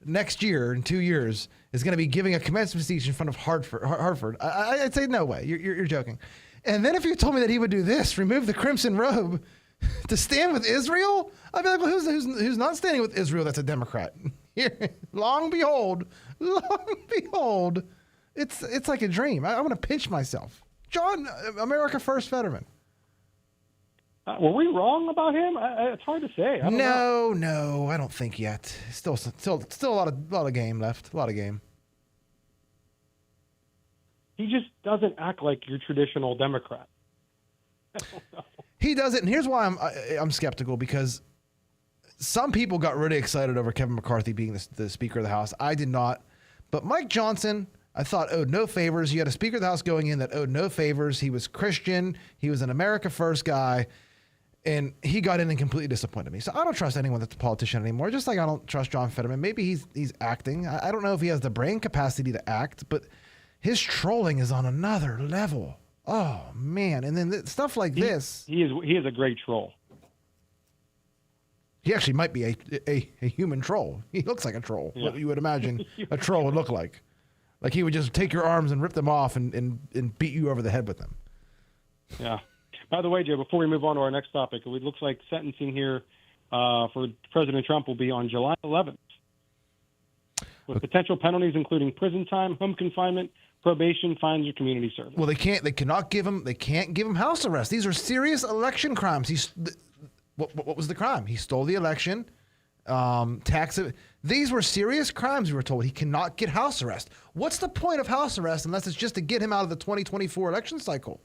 next year, in 2 years, is going to be giving a commencement speech in front of Harvard, I'd say no way. You're joking. And then if you told me that he would do this, remove the crimson robe To stand with Israel? I'd be like, well, who's not standing with Israel that's a Democrat? Here, long behold, it's like a dream. I want to pinch myself. John, America First Fetterman. Were we wrong about him? It's hard to say. I don't know. No, I don't think yet. Still a lot of game left. A lot of game. He just doesn't act like your traditional Democrat. I don't know. He doesn't, and here's why I'm skeptical, because some people got really excited over Kevin McCarthy being the Speaker of the House. I did not. But Mike Johnson, I thought, owed no favors. You had a Speaker of the House going in that owed no favors. He was Christian. He was an America First guy. And he got in and completely disappointed me. So I don't trust anyone that's a politician anymore, just like I don't trust John Fetterman. Maybe he's acting. I don't know if he has the brain capacity to act, but his trolling is on another level. Oh, man. And then stuff like this. He is a great troll. He actually might be a human troll. He looks like a troll, what you would imagine a troll would look like. Like he would just take your arms and rip them off and beat you over the head with them. Yeah. By the way, Joe, before we move on to our next topic, it looks like sentencing here for President Trump will be on July 11th, with potential penalties including prison time, home confinement, probation, fines, or community service. Well, they can't give him house arrest. These are serious election crimes. What was the crime? He stole the election, These were serious crimes, we were told. He cannot get house arrest. What's the point of house arrest unless it's just to get him out of the 2024 election cycle?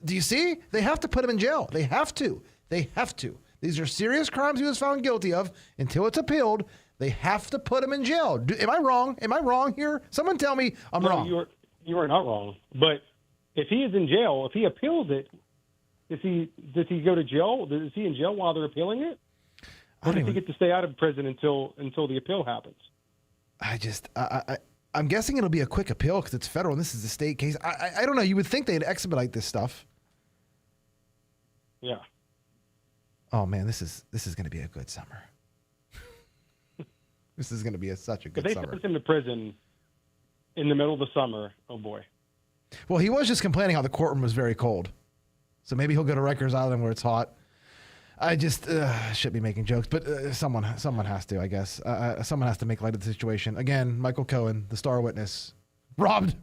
Do you see? They have to put him in jail. They have to. These are serious crimes he was found guilty of. Until it's appealed, they have to put him in jail. Am I wrong? Am I wrong here? Someone tell me I'm wrong. You are not wrong. But if he is in jail, if he appeals it, does he go to jail? Is he in jail while they're appealing it? Or does he get to stay out of prison until the appeal happens? I'm guessing it'll be a quick appeal because it's federal and this is a state case. I don't know. You would think they'd expedite this stuff. Yeah. Oh man, this is going to be a good summer. This is going to be such a good summer. If they summer. sent him to prison in the middle of the summer, oh boy. Well, he was just complaining how the courtroom was very cold. So maybe he'll go to Rikers Island where it's hot. I just should be making jokes, but someone has to, I guess. Someone has to make light of the situation. Again, Michael Cohen, the star witness, robbed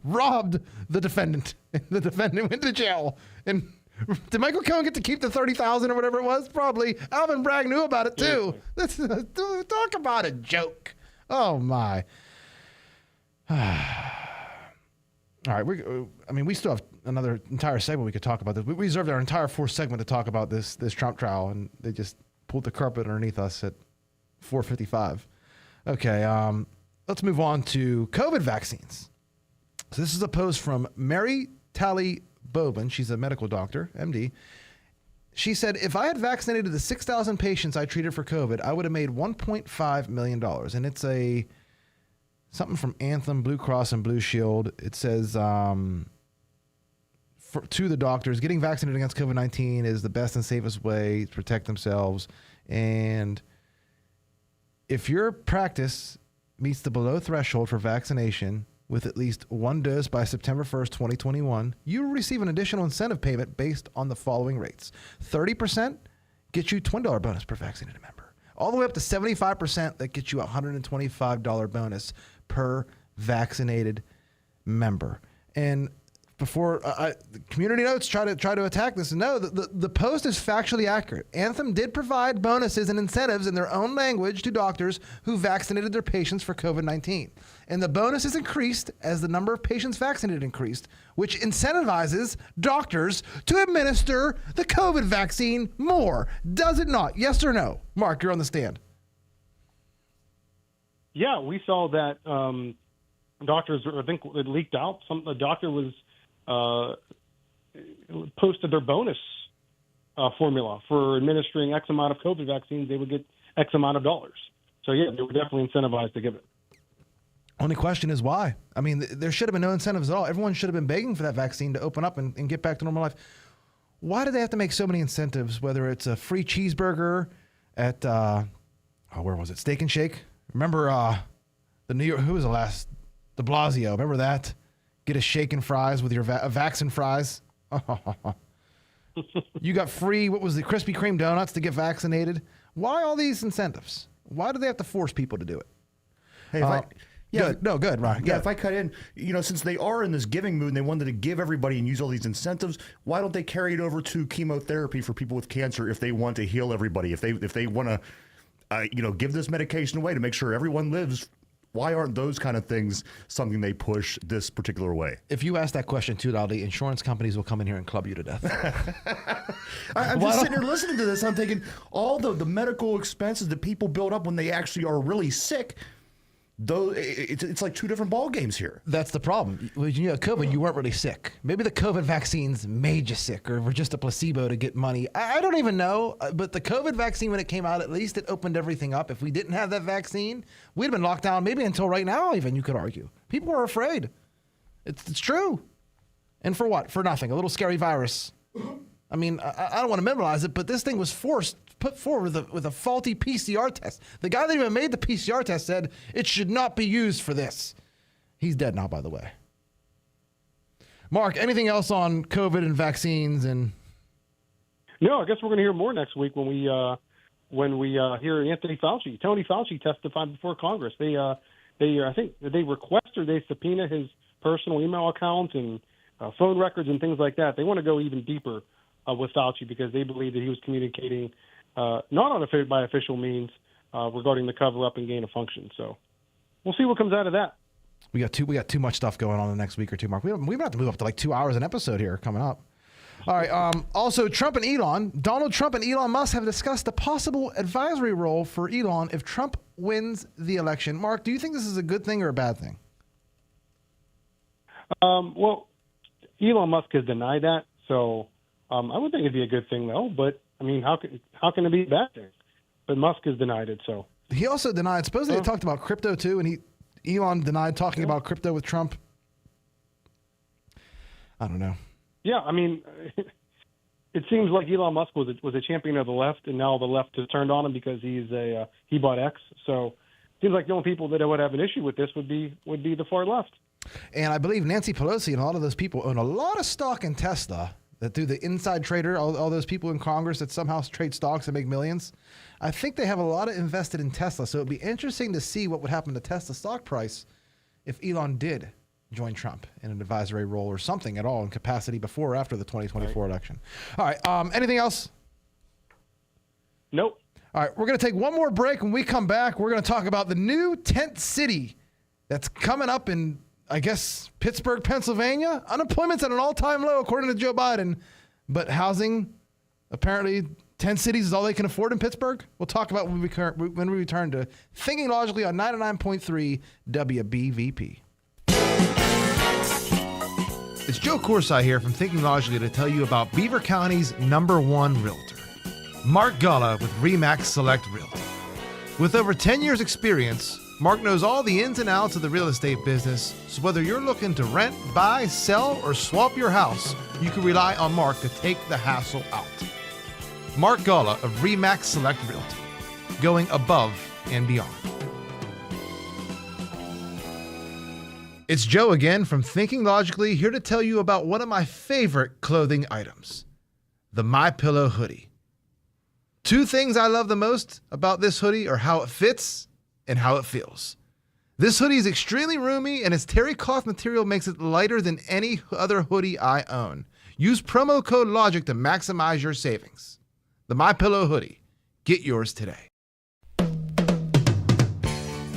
the defendant. The defendant went to jail. And did Michael Cohen get to keep the $30,000 or whatever it was? Probably. Alvin Bragg knew about it too. Let's talk about a joke. Oh my. All right, we still have another entire segment we could talk about this. We reserved our entire fourth segment to talk about this Trump trial, and they just pulled the carpet underneath us at 4:55. Okay, let's move on to COVID vaccines. So this is a post from Mary Talley Bobin. She's a medical doctor, MD. She said, if I had vaccinated the 6,000 patients I treated for COVID, I would have made $1.5 million. And it's something from Anthem, Blue Cross, and Blue Shield. It says, to the doctors, getting vaccinated against COVID-19 is the best and safest way to protect themselves. And if your practice meets the below threshold for vaccination with at least one dose by September 1st, 2021, you will receive an additional incentive payment based on the following rates. 30% gets you $20 bonus per vaccinated member. All the way up to 75%, that gets you a $125 bonus per vaccinated member. And before community notes try to attack this, no, the post is factually accurate. Anthem did provide bonuses and incentives in their own language to doctors who vaccinated their patients for COVID-19. And the bonuses increased as the number of patients vaccinated increased, which incentivizes doctors to administer the COVID vaccine more. Does it not? Yes or no? Mark, you're on the stand. Yeah, we saw that doctors, I think it leaked out. A doctor was posted their bonus formula for administering X amount of COVID vaccines. They would get X amount of dollars. So, yeah, they were definitely incentivized to give it. Only question is why. I mean, there should have been no incentives at all. Everyone should have been begging for that vaccine to open up and get back to normal life. Why do they have to make so many incentives, whether it's a free cheeseburger at, where was it, Steak and Shake? Remember the New York, who was the last? De Blasio. Remember that? Get a shake and fries with your vaccine fries. You got free, what was the Krispy Kreme donuts to get vaccinated. Why all these incentives? Why do they have to force people to do it? Hey, Good, Ryan. Yeah, if I cut in, since they are in this giving mood and they wanted to give everybody and use all these incentives, why don't they carry it over to chemotherapy for people with cancer if they want to heal everybody? If they want to, give this medication away to make sure everyone lives, why aren't those kind of things something they push this particular way? If you ask that question too loudly, insurance companies will come in here and club you to death. I'm just sitting here listening to this. I'm thinking all the medical expenses that people build up when they actually are really sick. Though it's like two different ball games here. That's the problem. When you had COVID, you weren't really sick. Maybe the COVID vaccines made you sick, or were just a placebo to get money. I don't even know. But the COVID vaccine, when it came out, at least it opened everything up. If we didn't have that vaccine, we'd have been locked down maybe until right now. Even you could argue, people are afraid. It's true. And for what? For nothing. A little scary virus. I mean, I don't want to minimize it, but this thing was put forward with a faulty PCR test. The guy that even made the PCR test said it should not be used for this. He's dead now, by the way. Mark, anything else on COVID and vaccines and? No, I guess we're going to hear more next week when we hear Anthony Fauci. Tony Fauci testified before Congress. I think they request or they subpoena his personal email accounts and phone records and things like that. They want to go even deeper with Fauci because they believe that he was communicating not by official means regarding the cover-up and gain of function. So we'll see what comes out of that. We got too much stuff going on the next week or two, Mark. We have to move up to like 2 hours an episode here coming up. All right. Also, Donald Trump and Elon Musk have discussed the possible advisory role for Elon if Trump wins the election. Mark, do you think this is a good thing or a bad thing? Well, Elon Musk has denied that, so I would think it'd be a good thing, though. But I mean, how can it be a bad thing? But Musk has denied it. So he also denied. Supposedly, they talked about crypto too, and Elon denied talking about crypto with Trump. I don't know. Yeah, I mean, it seems like Elon Musk was a champion of the left, and now the left has turned on him because he bought X. So it seems like the only people that would have an issue with this would be the far left. And I believe Nancy Pelosi and a lot of those people own a lot of stock in Tesla. That through the inside trader, all those people in Congress that somehow trade stocks and make millions, I think they have a lot of invested in Tesla. So it'd be interesting to see what would happen to Tesla stock price if Elon did join Trump in an advisory role or something at all in capacity before or after the 2024 election. All right. Anything else? Nope. All right. We're going to take one more break. When we come back, we're going to talk about the new tent city that's coming up in, I guess, Pittsburgh, Pennsylvania. Unemployment's at an all-time low, according to Joe Biden. But housing, apparently, 10 cities is all they can afford in Pittsburgh. We'll talk about when we return to Thinking Logically on 99.3 WBVP. It's Joe Corsai here from Thinking Logically to tell you about Beaver County's #1 realtor, Mark Gullah with RE/MAX Select Realty. With over 10 years experience, Mark knows all the ins and outs of the real estate business, so whether you're looking to rent, buy, sell, or swap your house, you can rely on Mark to take the hassle out. Mark Gullah of RE/MAX Select Realty, going above and beyond. It's Joe again from Thinking Logically, here to tell you about one of my favorite clothing items, the MyPillow hoodie. Two things I love the most about this hoodie are how it fits and how it feels. This hoodie is extremely roomy, and its terry cloth material makes it lighter than any other hoodie I own. Use promo code LOGIC to maximize your savings. The MyPillow hoodie. Get yours today.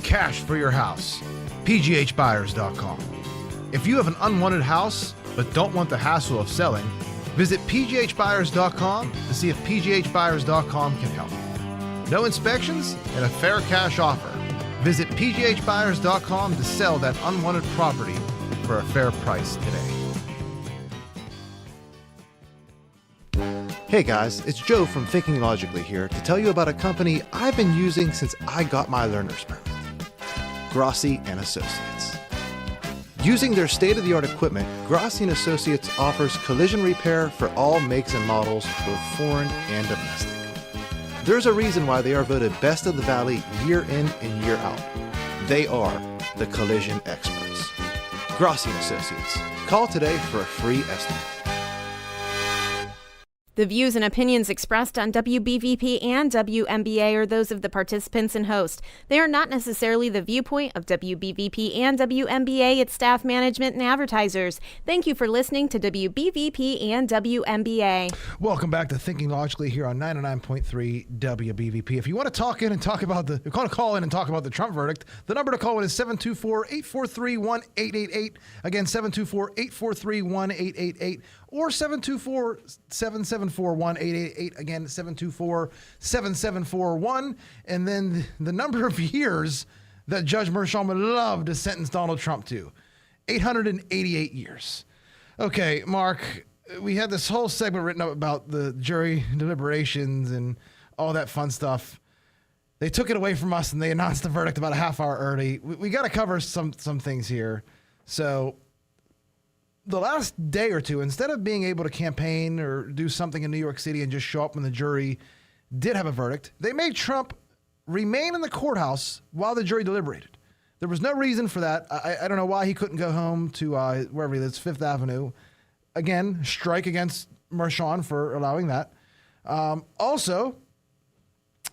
Cash for your house. PGHbuyers.com. If you have an unwanted house but don't want the hassle of selling, visit PGHbuyers.com to see if PGHbuyers.com can help. No inspections and a fair cash offer. Visit PGHbuyers.com to sell that unwanted property for a fair price today. Hey guys, it's Joe from Thinking Logically here to tell you about a company I've been using since I got my learner's permit, Grossi & Associates. Using their state-of-the-art equipment, Grossi & Associates offers collision repair for all makes and models, both foreign and domestic. There's a reason why they are voted Best of the Valley year in and year out. They are the collision experts. Grossi & Associates. Call today for a free estimate. The views and opinions expressed on WBVP and WMBA are those of the participants and host. They are not necessarily the viewpoint of WBVP and WMBA, its staff, management, and advertisers. Thank you for listening to WBVP and WMBA. Welcome back to Thinking Logically here on 99.3 WBVP. If you want to call in and talk about the Trump verdict, the number to call in is 724-843-1888. Again, 724-843-1888 or 724-774-1888. Again, 724-7741. And then the number of years that Judge Merchan would love to sentence Donald Trump to. 888 years. Okay, Mark, we had this whole segment written up about the jury deliberations and all that fun stuff. They took it away from us and they announced the verdict about a half hour early. We got to cover some things here. So the last day or two, instead of being able to campaign or do something in New York City and just show up when the jury did have a verdict, they made Trump remain in the courthouse while the jury deliberated. There was no reason for that. I don't know why he couldn't go home to wherever he lives, Fifth Avenue. Again, strike against Merchan for allowing that. Also,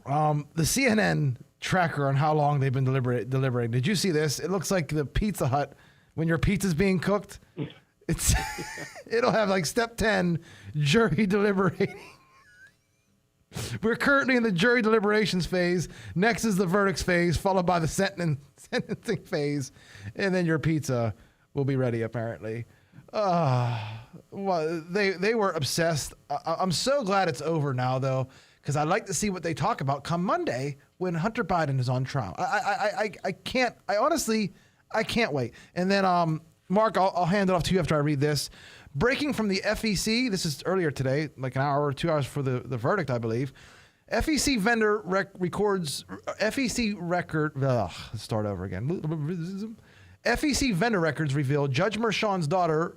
the CNN tracker on how long they've been deliberating. Did you see this? It looks like the Pizza Hut, when your pizza's being cooked, it'll have like step 10, jury deliberating. We're currently in the jury deliberations phase. Next is the verdicts phase, followed by the sentencing phase, and then your pizza will be ready, apparently. Well, they were obsessed. I'm so glad it's over now, though, because I'd like to see what they talk about come Monday when Hunter Biden is on trial. I honestly can't wait. And then, Mark, I'll hand it off to you after I read this. Breaking from the FEC, this is earlier today, like an hour or 2 hours for the verdict, I believe. FEC vendor records, FEC record, let's start over again. FEC vendor records reveal Judge Merchan's daughter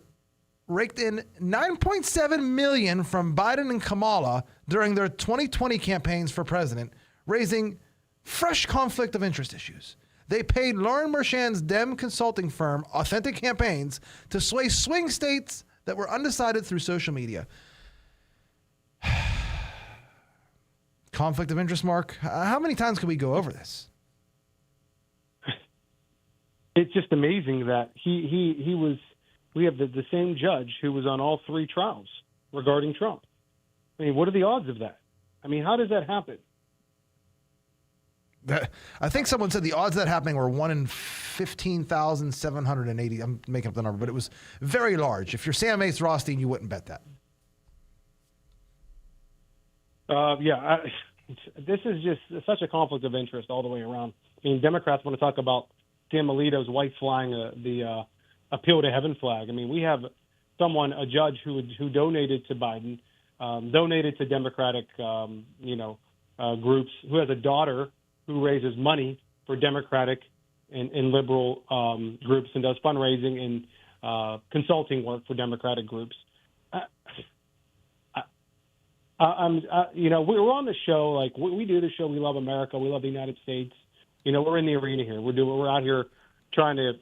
raked in $9.7 million from Biden and Kamala during their 2020 campaigns for president, raising fresh conflict of interest issues. They paid Lauren Merchan's Dem consulting firm, Authentic Campaigns, to sway swing states that were undecided through social media. Conflict of interest, Mark. How many times can we go over this? It's just amazing that he was. We have the same judge who was on all three trials regarding Trump. I mean, what are the odds of that? I mean, how does that happen? I think someone said the odds of that happening were 1 in 15,780. I'm making up the number, but it was very large. If you're Sam Ace Rothstein, you wouldn't bet that. This is just such a conflict of interest all the way around. I mean, Democrats want to talk about Sam Alito's wife flying the appeal to heaven flag. I mean, we have a judge who donated to Biden, donated to Democratic, groups, who has a daughter who raises money for Democratic and liberal groups and does fundraising and consulting work for Democratic groups. We're on the show. Like we do the show. We love America. We love the United States. We're in the arena here. We're out here trying to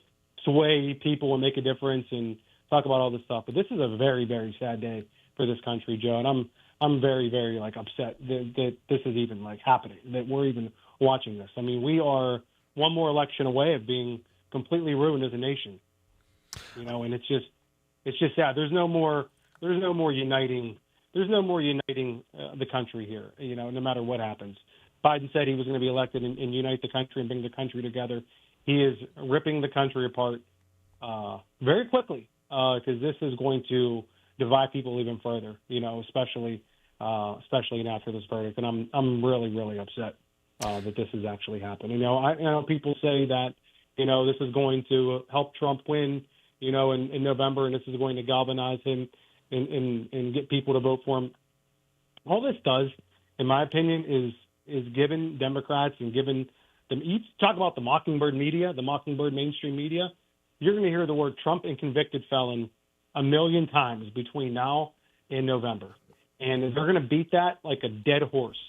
sway people and make a difference and talk about all this stuff. But this is a very, very sad day for this country, Joe. And I'm very, very upset that this is even happening, that we're even watching this. I mean, we are one more election away of being completely ruined as a nation. And it's just sad. There's no more uniting the country here, no matter what happens. Biden said he was going to be elected and unite the country and bring the country together. He is ripping the country apart very quickly because this is going to divide people even further, especially now after this verdict. And I'm really, really upset that this has actually happened. I know people say that, this is going to help Trump win, in November, and this is going to galvanize him and get people to vote for him. All this does, in my opinion, is given Democrats and given them each talk about the Mockingbird media, the Mockingbird mainstream media. You're going to hear the word Trump and convicted felon 1 million times between now and November. And they're going to beat that like a dead horse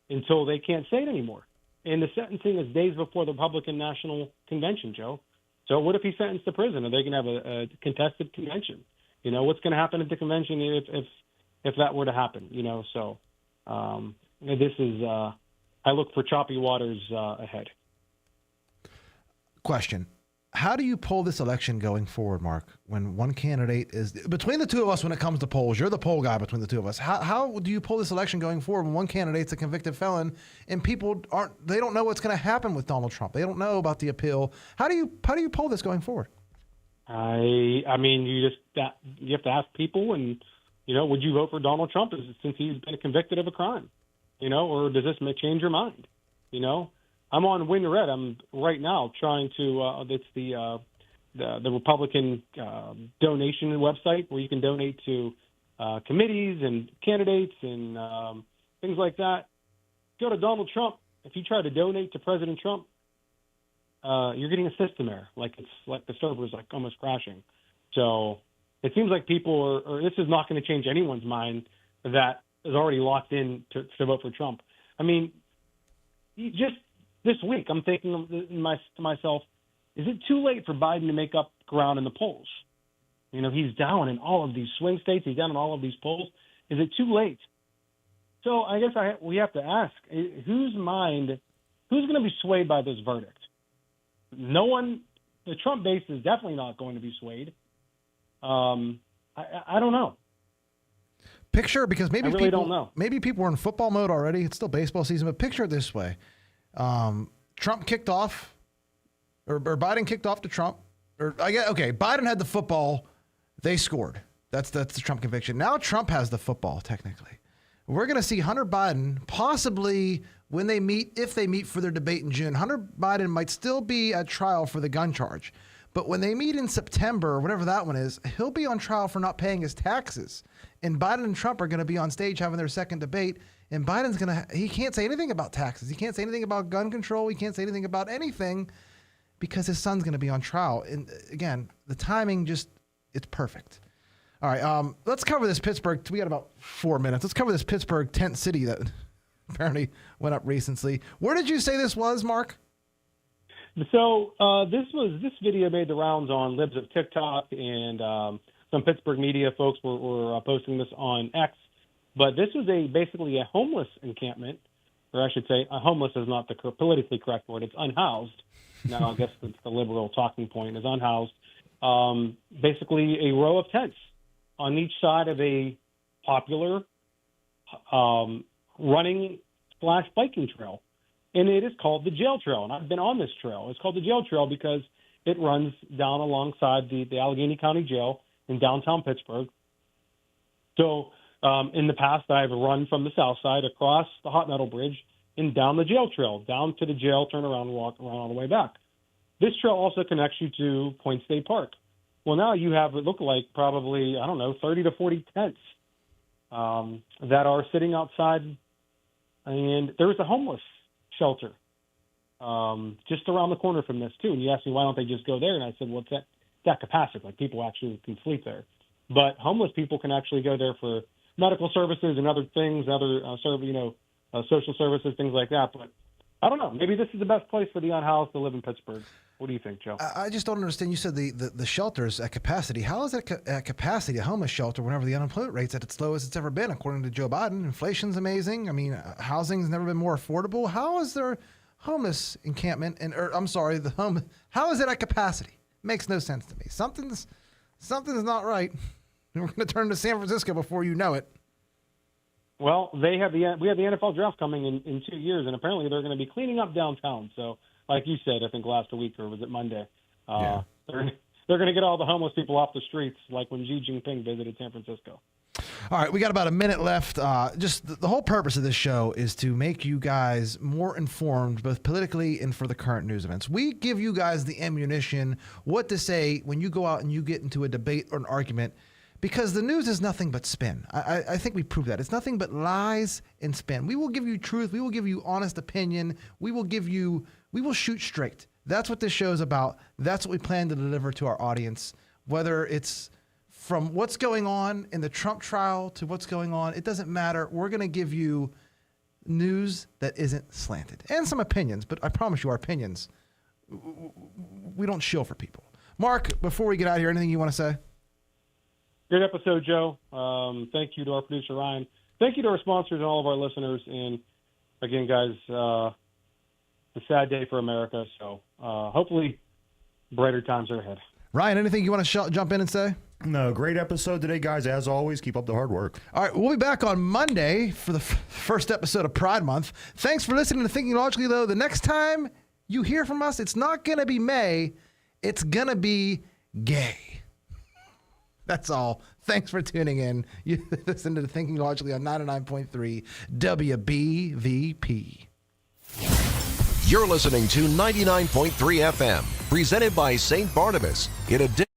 until they can't say it anymore. And the sentencing is days before the Republican National Convention, Joe. So what if he's sentenced to prison? Are they going to have a contested convention? What's going to happen at the convention if that were to happen, So this is, I look for choppy waters ahead. Question. How do you pull this election going forward, Mark, when one candidate is between the two of us when it comes to polls? You're the poll guy between the two of us. How do you pull this election going forward when one candidate's a convicted felon and people they don't know what's going to happen with Donald Trump? They don't know about the appeal. How do you pull this going forward? I mean, you have to ask people, and would you vote for Donald Trump since he's been convicted of a crime, or does this change your mind? I'm on WinRed. I'm right now trying to. It's the Republican donation website where you can donate to committees and candidates and things like that. Go to Donald Trump. If you try to donate to President Trump, you're getting a system error. Like the server is almost crashing. So it seems like people are. This is not going to change anyone's mind that is already locked in to vote for Trump. I mean, just. This week, I'm thinking to myself, is it too late for Biden to make up ground in the polls? He's down in all of these swing states. He's down in all of these polls. Is it too late? So I guess we have to ask, who's going to be swayed by this verdict? No one. The Trump base is definitely not going to be swayed. I don't know. Picture, because maybe I really don't know. Maybe people are in football mode already. It's still baseball season, but picture it this way. Trump kicked off, or Biden kicked off to Trump. Biden had the football. They scored. That's the Trump conviction. Now Trump has the football, technically. We're going to see Hunter Biden possibly when they meet, if they meet for their debate in June. Hunter Biden might still be at trial for the gun charge. But when they meet in September, or whatever that one is, he'll be on trial for not paying his taxes. And Biden and Trump are going to be on stage having their second debate. And Biden's he can't say anything about taxes. He can't say anything about gun control. He can't say anything about anything because his son's going to be on trial. And again, the timing it's perfect. All right, let's cover this Pittsburgh. We got about 4 minutes. Let's cover this Pittsburgh tent city that apparently went up recently. Where did you say this was, Mark? So this video made the rounds on libs of TikTok, and some Pittsburgh media folks were posting this on X. But this was basically a homeless encampment, or I should say, homeless is not the politically correct word. It's unhoused. Now I guess it's the liberal talking point is unhoused. Basically, a row of tents on each side of a popular running/biking trail. And it is called the Jail Trail. And I've been on this trail. It's called the Jail Trail because it runs down alongside the Allegheny County Jail in downtown Pittsburgh. So in the past, I've run from the south side across the Hot Metal Bridge and down the Jail Trail, down to the jail, turn around and walk around all the way back. This trail also connects you to Point State Park. Well, now you have, it look like probably, 30 to 40 tents that are sitting outside. And there is a homeless shelter just around the corner from this, too. And you asked me, why don't they just go there? And I said, well, it's that capacity. Like, people actually can sleep there. But homeless people can actually go there for medical services and other things, other social services, things like that. But I don't know. Maybe this is the best place for the unhoused to live in Pittsburgh. What do you think, Joe? I just don't understand. You said the shelter's at capacity. How is it at capacity, a homeless shelter, whenever the unemployment rate's at its lowest it's ever been, according to Joe Biden? Inflation's amazing. I mean, housing's never been more affordable. How is there homeless encampment? How is it at capacity? Makes no sense to me. Something's not right. We're going to turn to San Francisco before you know it. Well, we have the NFL draft coming in 2 years, and apparently they're going to be cleaning up downtown. So, like you said, I think last week, or was it Monday? They're going to get all the homeless people off the streets, like when Xi Jinping visited San Francisco. All right, we got about a minute left. Just the whole purpose of this show is to make you guys more informed, both politically and for the current news events. We give you guys the ammunition, what to say when you go out and you get into a debate or an argument, because the news is nothing but spin. I think we proved that. It's nothing but lies and spin. We will give you truth. We will give you honest opinion. We will shoot straight. That's what this show is about. That's what we plan to deliver to our audience, whether it's from what's going on in the Trump trial to what's going on. It doesn't matter. We're going to give you news that isn't slanted and some opinions, but I promise you our opinions, we don't shill for people. Mark, before we get out of here, anything you want to say? Great episode, Joe. Thank you to our producer, Ryan. Thank you to our sponsors and all of our listeners. And again, guys, it's a sad day for America. So hopefully brighter times are ahead. Ryan, anything you want to jump in and say? No, great episode today, guys. As always, keep up the hard work. All right, we'll be back on Monday for the first episode of Pride Month. Thanks for listening to Thinking Logically, though. The next time you hear from us, it's not going to be May. It's going to be gay. That's all. Thanks for tuning in. You listen to Thinking Logically on 99.3 WBVP. You're listening to 99.3 FM, presented by St. Barnabas. In addition